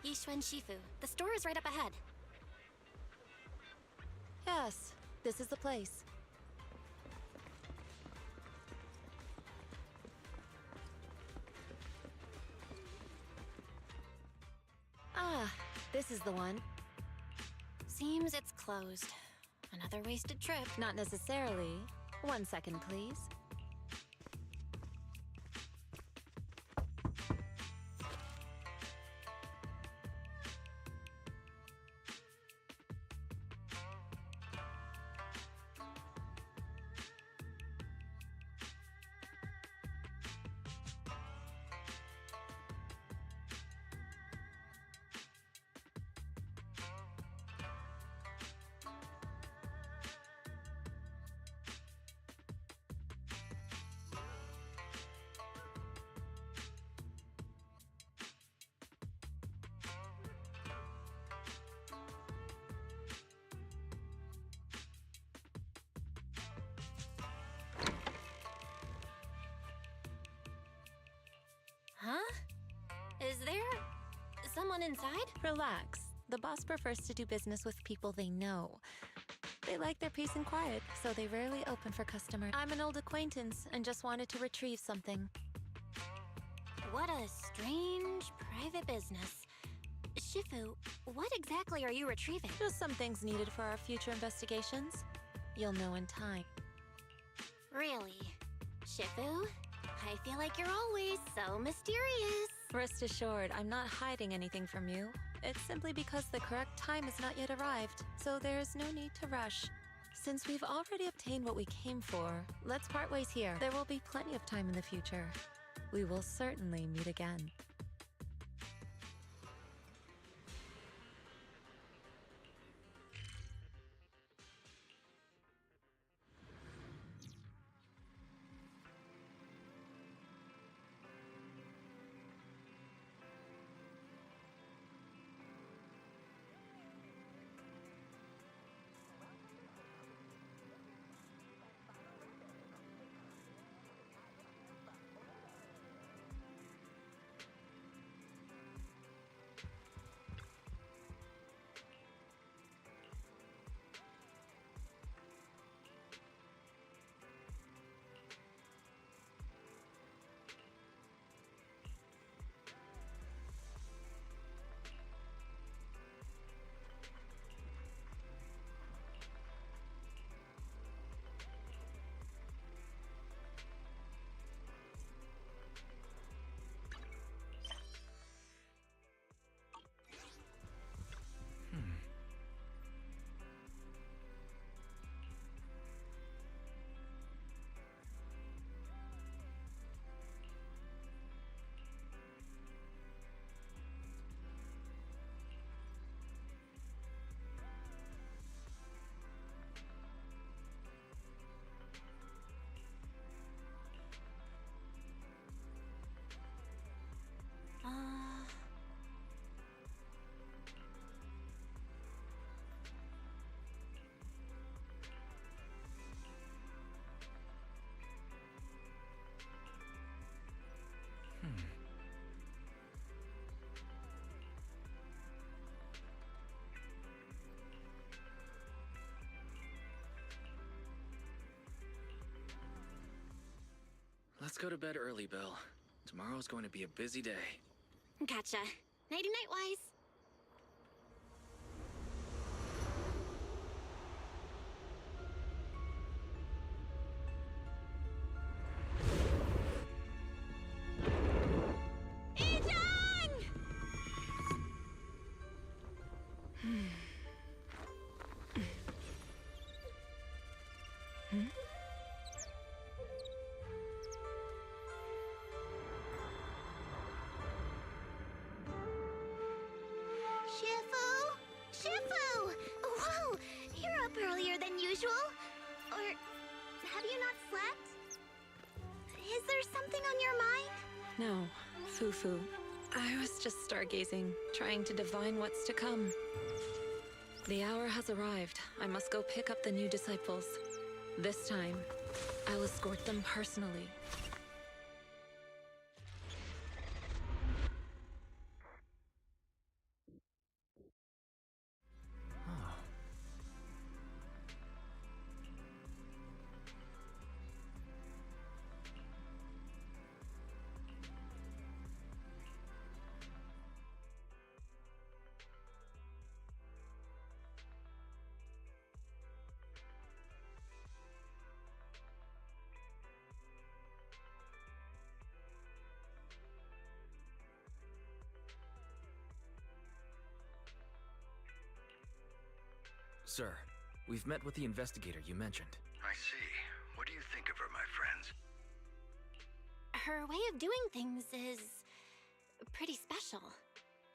Yixuan Shifu. The store is right up ahead. Yes, this is the place. Ah, this is the one. Seems it's closed. Another wasted trip. Not necessarily. 1 second, please. inside? Relax. The boss prefers to do business with people they know. They like their peace and quiet, so they rarely open for customers. I'm an old acquaintance and just wanted to retrieve something. What a strange private business. Shifu, what exactly are you retrieving? Just some things needed for our future investigations. You'll know in time. Really? Shifu? I feel like you're always so mysterious. Rest assured, I'm not hiding anything from you. It's simply because the correct time has not yet arrived, so there's no need to rush. Since we've already obtained what we came for, let's part ways here. There will be plenty of time in the future. We will certainly meet again. Let's go to bed early, Bill. Tomorrow's going to be a busy day. Gotcha. Nighty-night, Wise. Shifu! Whoa! You're up earlier than usual. Or have you not slept? Is there something on your mind? No, Fufu. I was just stargazing, trying to divine what's to come. The hour has arrived. I must go pick up the new disciples. This time, I'll escort them personally. Sir, we've met with the investigator you mentioned. I see. What do you think of her, my friends? Her way of doing things is pretty special.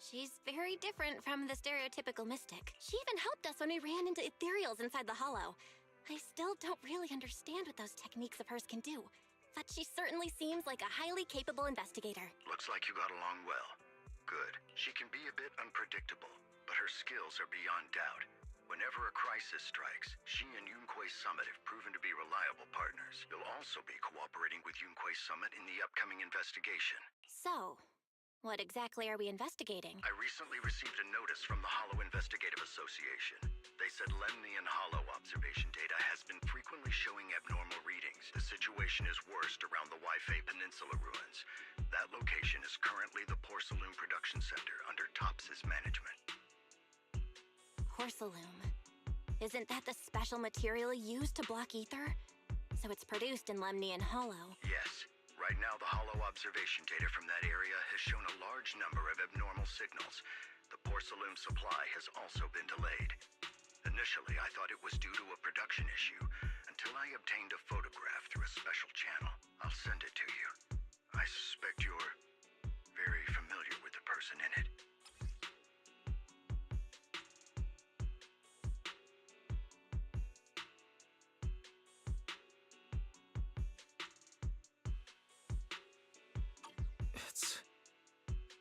She's very different from the stereotypical mystic. She even helped us when we ran into ethereals inside the hollow. I still don't really understand what those techniques of hers can do, but she certainly seems like a highly capable investigator. Looks like you got along well. Good. She can be a bit unpredictable, but her skills are beyond doubt. Whenever a crisis strikes, she and Yunquei Summit have proven to be reliable partners. You'll also be cooperating with Yunquei Summit in the upcoming investigation. So, What exactly are we investigating? I recently received a notice from the Hollow Investigative Association. They said Lemnian Hollow observation data has been frequently showing abnormal readings. The situation is worst around the Waifei Peninsula ruins. That location is currently the Porcelain Production Center under Tops's management. Porcelain. Isn't that the special material used to block ether? So it's produced in Lemnian Hollow. Yes. Right now, the Hollow observation data from that area has shown a large number of abnormal signals. The porcelain supply has also been delayed. Initially, I thought it was due to a production issue, until I obtained a photograph through a special channel. I'll send it to you. I suspect you're very familiar with the person in it. It's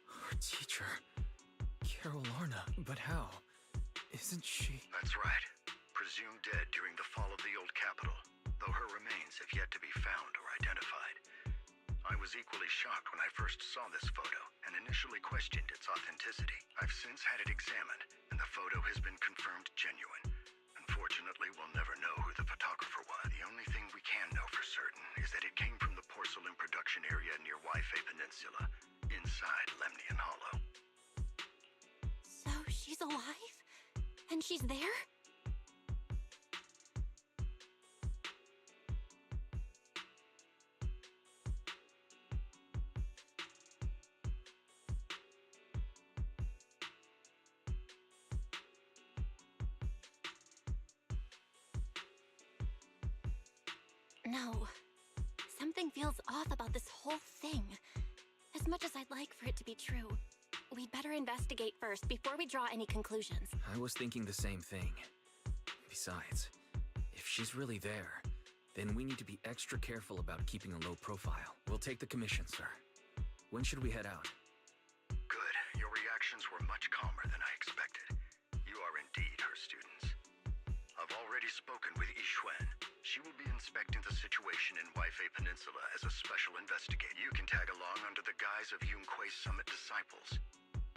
our teacher, Carol Arna. But how? Isn't she? That's right. Presumed dead during the fall of the old capital, though her remains have yet to be found or identified. I was equally shocked when I first saw this photo and initially questioned its authenticity. I've since had it examined, and the photo has been confirmed genuine. Unfortunately, we'll never know who the photographer was. The only thing we can know for certain is that it came from the porcelain production area near Waifei Peninsula, inside Lemnian Hollow. So she's alive? And she's there? No. Something feels off about this whole thing. As much as I'd like for it to be true, we'd better investigate first before we draw any conclusions. I was thinking the same thing. Besides, if she's really there, then we need to be extra careful about keeping a low profile. We'll take the commission, sir. When should we head out? Good. Your reactions were much calmer than I expected. You are indeed her students. I've already spoken with Yixuan. She will be inspecting the situation in Waifei Peninsula as a special investigator. You can tag along under the guise of Yunque's Summit disciples.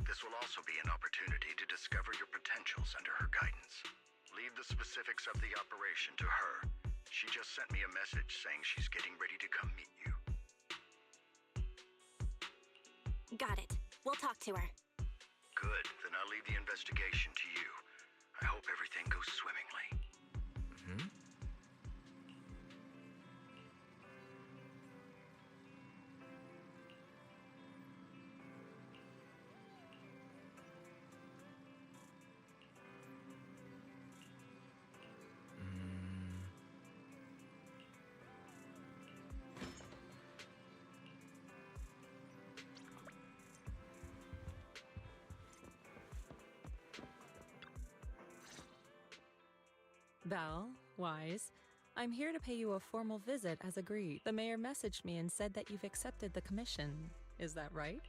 This will also be an opportunity to discover your potentials under her guidance. Leave the specifics of the operation to her. She just sent me a message saying she's getting ready to come meet you. Got it. We'll talk to her. Good. Then I'll leave the investigation to you. I hope everything goes swimmingly. Mm-hmm. Val, Wise, I'm here to pay you a formal visit as agreed. The mayor messaged me and said that you've accepted the commission. Is that right?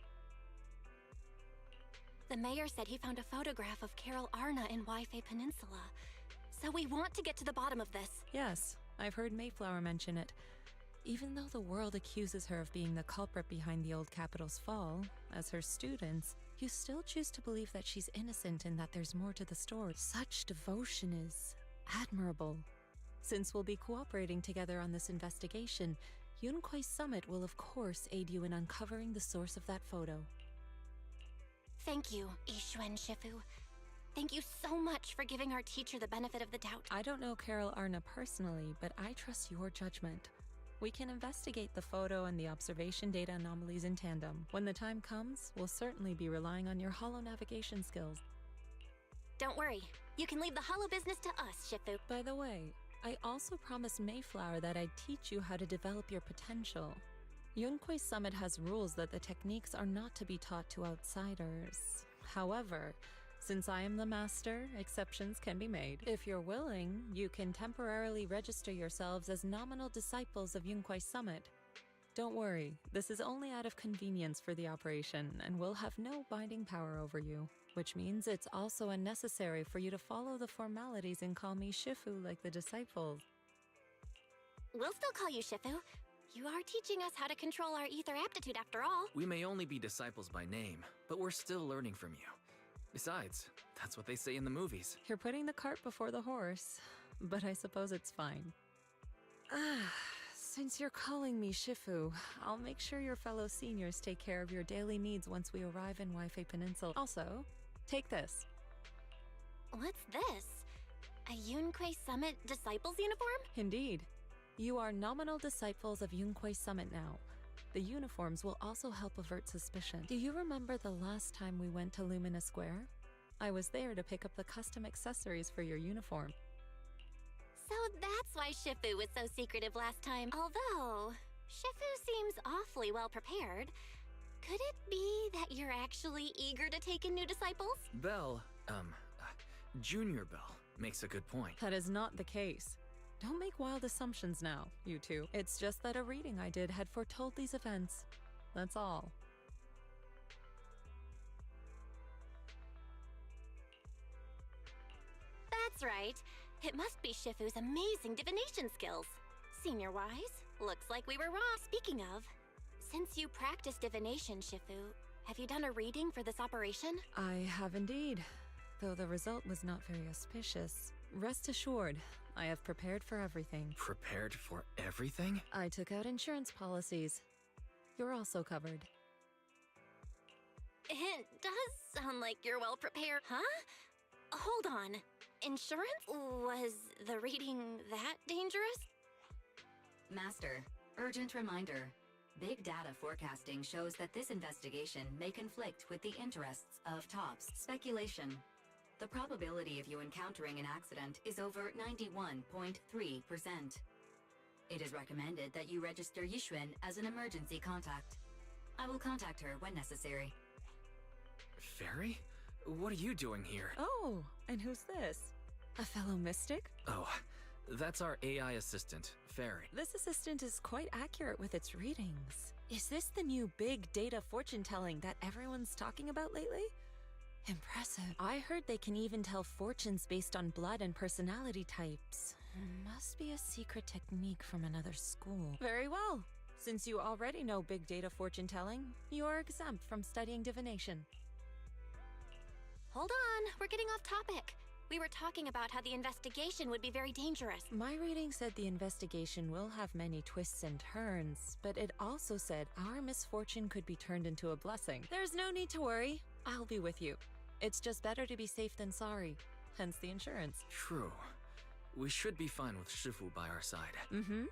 The mayor said he found a photograph of Carol Arna in Waifei Peninsula. So we want to get to the bottom of this. Yes, I've heard Mayflower mention it. Even though the world accuses her of being the culprit behind the old capital's fall, as her students, you still choose to believe that she's innocent and that there's more to the story. Such devotion is admirable. Since we'll be cooperating together on this investigation, Yunque's Summit will of course aid you in uncovering the source of that photo. Thank you, Yixuan Shifu. Thank you so much for giving our teacher the benefit of the doubt. I don't know Carol Arna personally, but I trust your judgment. We can investigate the photo and the observation data anomalies in tandem. When the time comes, we'll certainly be relying on your holo navigation skills. Don't worry. You can leave the holo business to us, Shifu. By the way, I also promised Mayflower that I'd teach you how to develop your potential. Yunque's Summit has rules that the techniques are not to be taught to outsiders. However, since I am the master, exceptions can be made. If you're willing, you can temporarily register yourselves as nominal disciples of Yunque's Summit. Don't worry, this is only out of convenience for the operation and will have no binding power over you, which means it's also unnecessary for you to follow the formalities and call me Shifu like the disciples. We'll still call you Shifu. You are teaching us how to control our ether aptitude after all. We may only be disciples by name, but we're still learning from you. Besides, that's what they say in the movies. You're putting the cart before the horse, but I suppose it's fine. Since you're calling me Shifu, I'll make sure your fellow seniors take care of your daily needs once we arrive in Waifei Peninsula. Also, take this. What's this? A Yunquei Summit Disciples uniform? Indeed. You are nominal disciples of Yunquei Summit now. The uniforms will also help avert suspicion. Do you remember the last time we went to Lumina Square? I was there to pick up the custom accessories for your uniform. So that's why Shifu was so secretive last time. Although, Shifu seems awfully well prepared. Could it be that you're actually eager to take in new disciples? Belle, Junior Belle, makes a good point. That is not the case. Don't make wild assumptions now, you two. It's just that a reading I did had foretold these events. That's all. That's right. It must be Shifu's amazing divination skills. Senior-wise, looks like we were wrong. Speaking of, since you practice divination, Shifu, have you done a reading for this operation? I have indeed, though the result was not very auspicious. Rest assured, I have prepared for everything. Prepared for everything? I took out insurance policies. You're also covered. It does sound like you're well prepared. Huh? Hold on. Insurance? Was the reading that dangerous? Master, urgent reminder. Big data forecasting shows that this investigation may conflict with the interests of TOPS. Speculation. The probability of you encountering an accident is over 91.3%. It is recommended that you register Yixuan as an emergency contact. I will contact her when necessary. Fairy? What are you doing here? Oh, and who's this? A fellow mystic? Oh, that's our AI assistant, Fairy. This assistant is quite accurate with its readings. Is this the new big data fortune-telling that everyone's talking about lately? Impressive. I heard they can even tell fortunes based on blood and personality types. Must be a secret technique from another school. Very well. Since you already know big data fortune-telling, you are exempt from studying divination. Hold on, we're getting off topic. We were talking about how the investigation would be very dangerous. My reading said the investigation will have many twists and turns, but it also said our misfortune could be turned into a blessing. There's no need to worry. I'll be with you. It's just better to be safe than sorry, hence the insurance. True. We should be fine with Shifu by our side. Mm-hmm.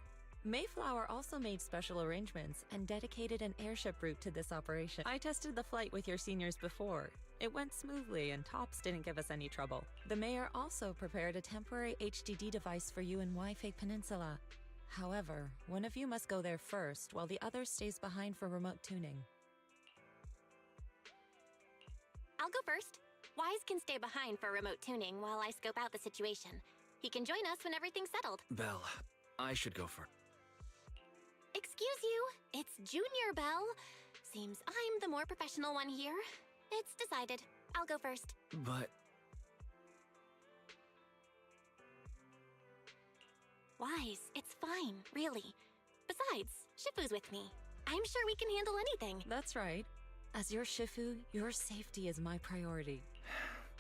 Mayflower also made special arrangements and dedicated an airship route to this operation. I tested the flight with your seniors before. It went smoothly and TOPS didn't give us any trouble. The mayor also prepared a temporary HDD device for you in Waifei Peninsula. However, one of you must go there first while the other stays behind for remote tuning. I'll go first. Wise can stay behind for remote tuning while I scope out the situation. He can join us when everything's settled. Belle, I should go first. Excuse you, it's Junior Belle. Seems I'm the more professional one here. It's decided. I'll go first. But... Wise, it's fine, really. Besides, Shifu's with me. I'm sure we can handle anything. That's right. As your Shifu, your safety is my priority.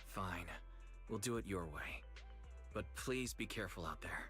Fine. We'll do it your way. But please be careful out there.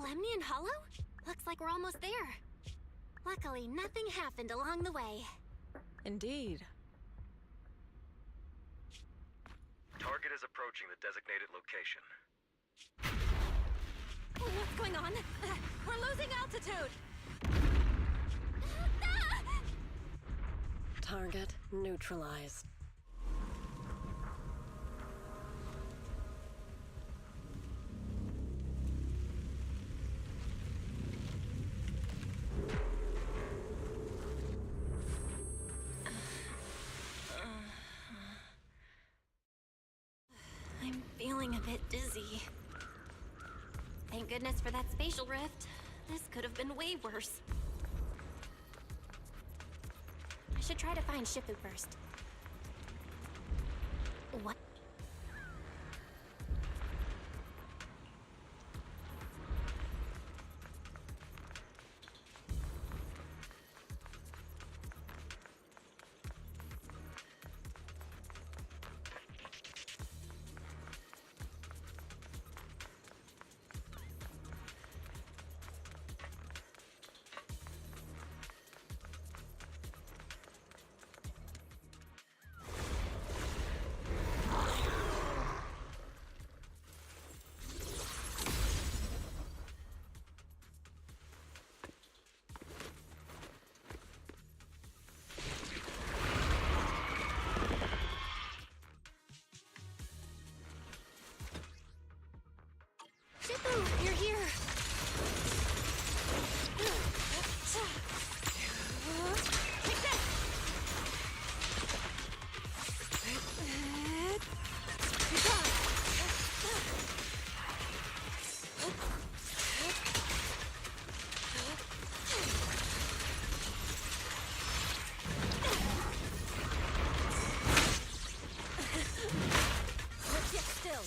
Lemnian Hollow? Looks like we're almost there. Luckily, nothing happened along the way. Indeed. Target is approaching the designated location. What's going on? We're losing altitude! Target neutralized. I'm feeling a bit dizzy. Thank goodness for that spatial rift. This could have been way worse. I should try to find Shifu first. What? Shifu, you're here! Take this! Let's get still.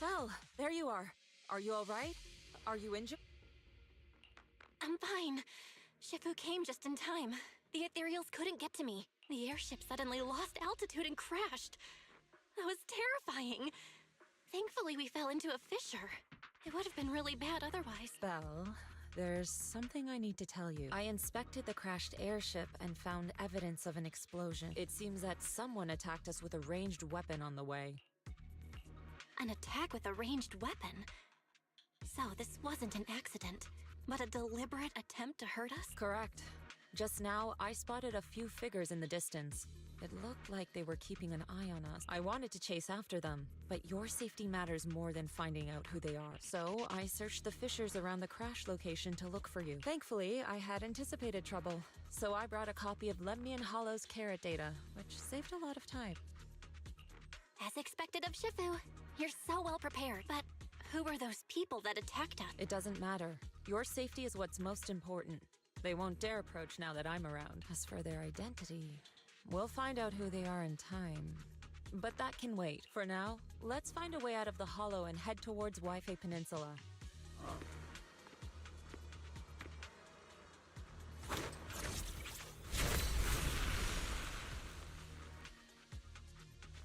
Well, there you are. Are you all right? Are you injured? I'm fine. Shifu came just in time. The ethereals couldn't get to me. The airship suddenly lost altitude and crashed. That was terrifying. Thankfully, we fell into a fissure. It would have been really bad otherwise. Belle, there's something I need to tell you. I inspected the crashed airship and found evidence of an explosion. It seems that someone attacked us with a ranged weapon on the way. An attack with a ranged weapon? So this wasn't an accident, but a deliberate attempt to hurt us? Correct. Just now, I spotted a few figures in the distance. It looked like they were keeping an eye on us. I wanted to chase after them, but your safety matters more than finding out who they are. So I searched the fissures around the crash location to look for you. Thankfully, I had anticipated trouble, so I brought a copy of Lemnian Hollow's carrot data, which saved a lot of time. As expected of Shifu, you're so well prepared. But who were those people that attacked us? It doesn't matter. Your safety is what's most important. They won't dare approach now that I'm around. As for their identity, we'll find out who they are in time. But that can wait. For now, let's find a way out of the hollow and head towards Waifei Peninsula.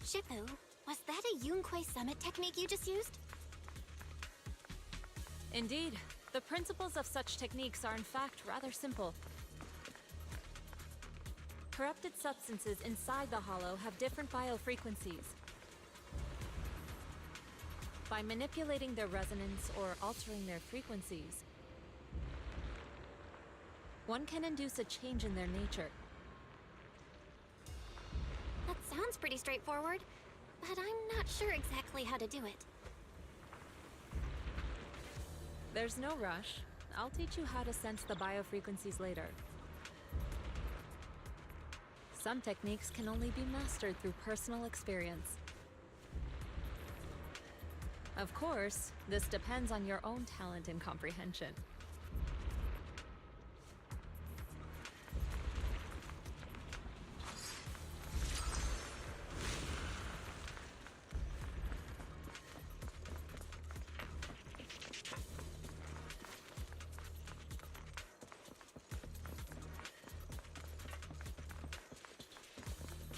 Shifu, was that a Yunquei Summit technique you just used? Indeed. The principles of such techniques are in fact rather simple. Corrupted substances inside the hollow have different biofrequencies. By manipulating their resonance or altering their frequencies, one can induce a change in their nature. That sounds pretty straightforward, but I'm not sure exactly how to do it. There's no rush. I'll teach you how to sense the biofrequencies later. Some techniques can only be mastered through personal experience. Of course, this depends on your own talent and comprehension.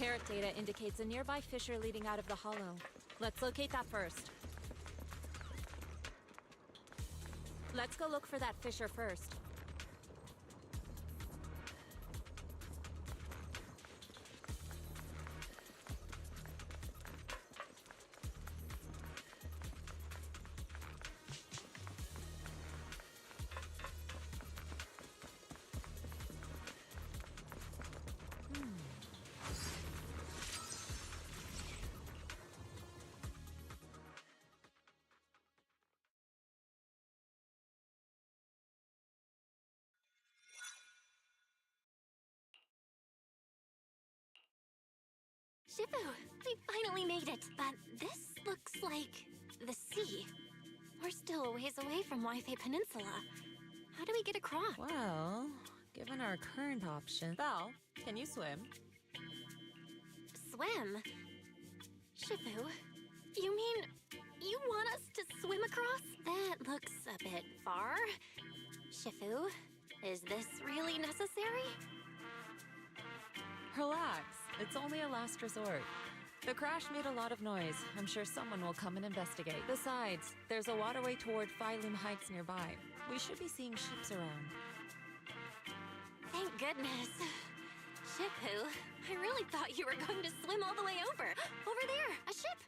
Carrot data indicates a nearby fissure leading out of the hollow. Let's locate that first. Let's go look for that fissure first. Shifu, we finally made it. But this looks like the sea. We're still a ways away from Wi-Fi Peninsula. How do we get across? Well, given our current option... Val, can you swim? Swim? Shifu, you mean you want us to swim across? That looks a bit far. Shifu, is this really necessary? Relax. It's only a last resort. The crash made a lot of noise. I'm sure someone will come and investigate. Besides, there's a waterway toward Phylum Heights nearby. We should be seeing ships around. Thank goodness. Shifu, I really thought you were going to swim all the way over. Over there, a ship.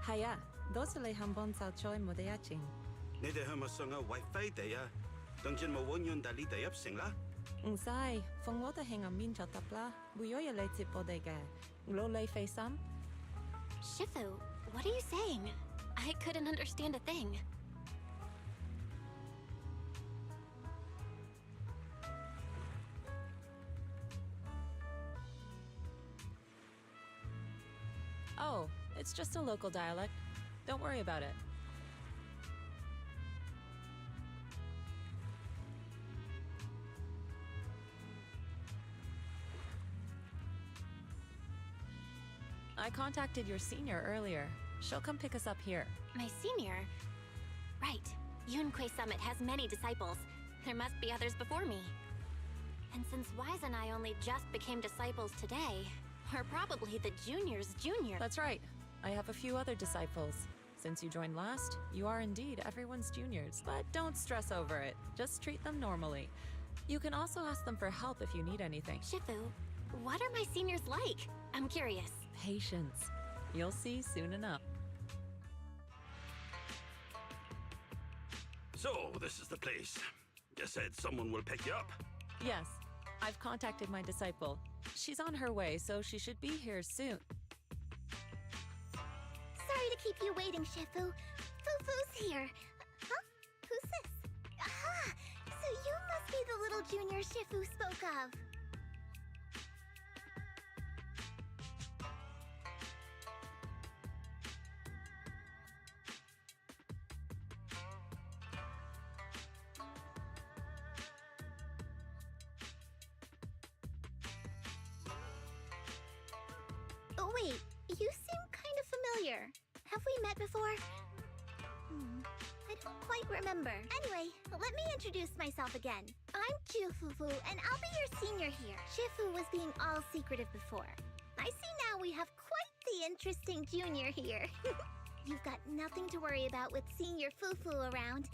係啊，多謝你肯幫手再冇得一陣。你哋係咪上嘅Wi-Fi地啊？當真冇揾樣大呢地入城啦？唔使，放我哋喺入面就得啦。會有人嚟接我哋嘅，攞你費心。Shifu, what are you saying? I couldn't understand a thing. Oh, it's just a local dialect. Don't worry about it. I contacted your senior earlier. She'll come pick us up here. My senior? Right. Yunquei Summit has many disciples. There must be others before me. And since Wise and I only just became disciples today, we're probably the junior's junior. That's right. I have a few other disciples. Since you joined last, you are indeed everyone's juniors. But don't stress over it. Just treat them normally. You can also ask them for help if you need anything. Shifu, what are my seniors like? I'm curious. Patience. You'll see soon enough. So, this is the place. You said someone will pick you up? Yes. I've contacted my disciple. She's on her way, so she should be here soon. Sorry to keep you waiting, Shifu. Fufu's here. Huh? Who's this? Aha! So you must be the little junior Shifu spoke of. Oh, wait, you seem kind of familiar. Have we met before? I don't quite remember. Anyway, let me introduce myself again. I'm Fufu, and I'll be your senior here. Shifu was being all secretive before. I see now we have quite the interesting junior here. You've got nothing to worry about with senior Fufu around.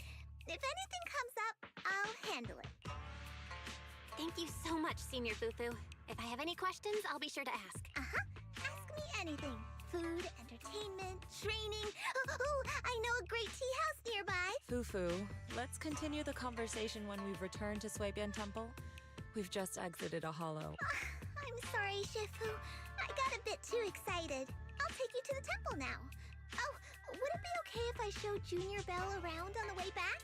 If anything comes up, I'll handle it. Thank you so much, Senior Fufu. If I have any questions, I'll be sure to ask. Ask me anything. Food, entertainment, training. Oh, I know a great tea house nearby. Fufu, let's continue the conversation when we've returned to Suibian Temple. We've just exited a hollow. I'm sorry, Shifu. I got a bit too excited. I'll take you to the temple now. Oh, would it be okay if I show Junior Belle around on the way back?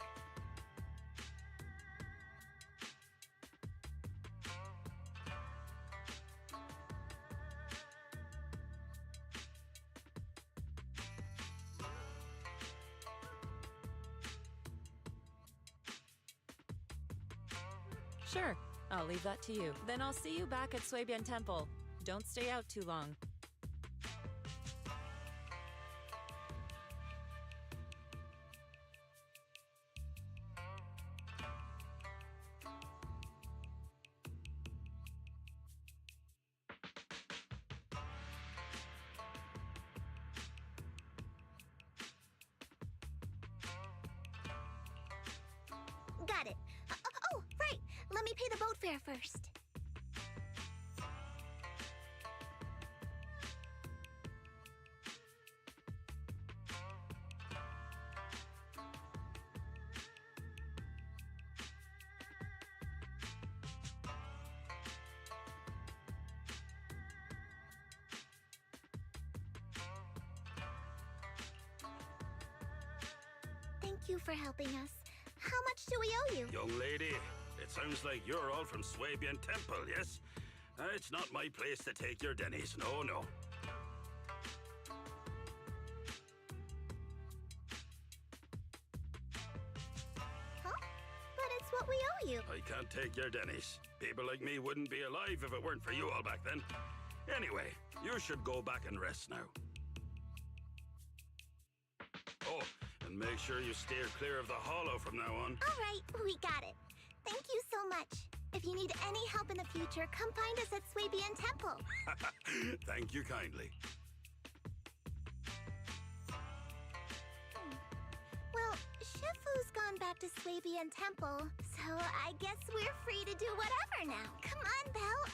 Sure, I'll leave that to you. Then I'll see you back at Suibian Temple. Don't stay out too long. pay the boat fare first. Thank you for helping us. How much do we owe you? Young lady, it sounds like you're all from Swabian Temple, yes? It's not my place to take your dennies, no, no. Huh? But it's what we owe you. I can't take your dennies. People like me wouldn't be alive if it weren't for you all back then. Anyway, you should go back and rest now. Oh, and make sure you steer clear of the hollow from now on. All right, we got it. Thank you so much. If you need any help in the future, come find us at Swabian Temple. Thank you kindly. Well, Shifu's gone back to Swabian Temple, so I guess we're free to do whatever now. Come on, Belle.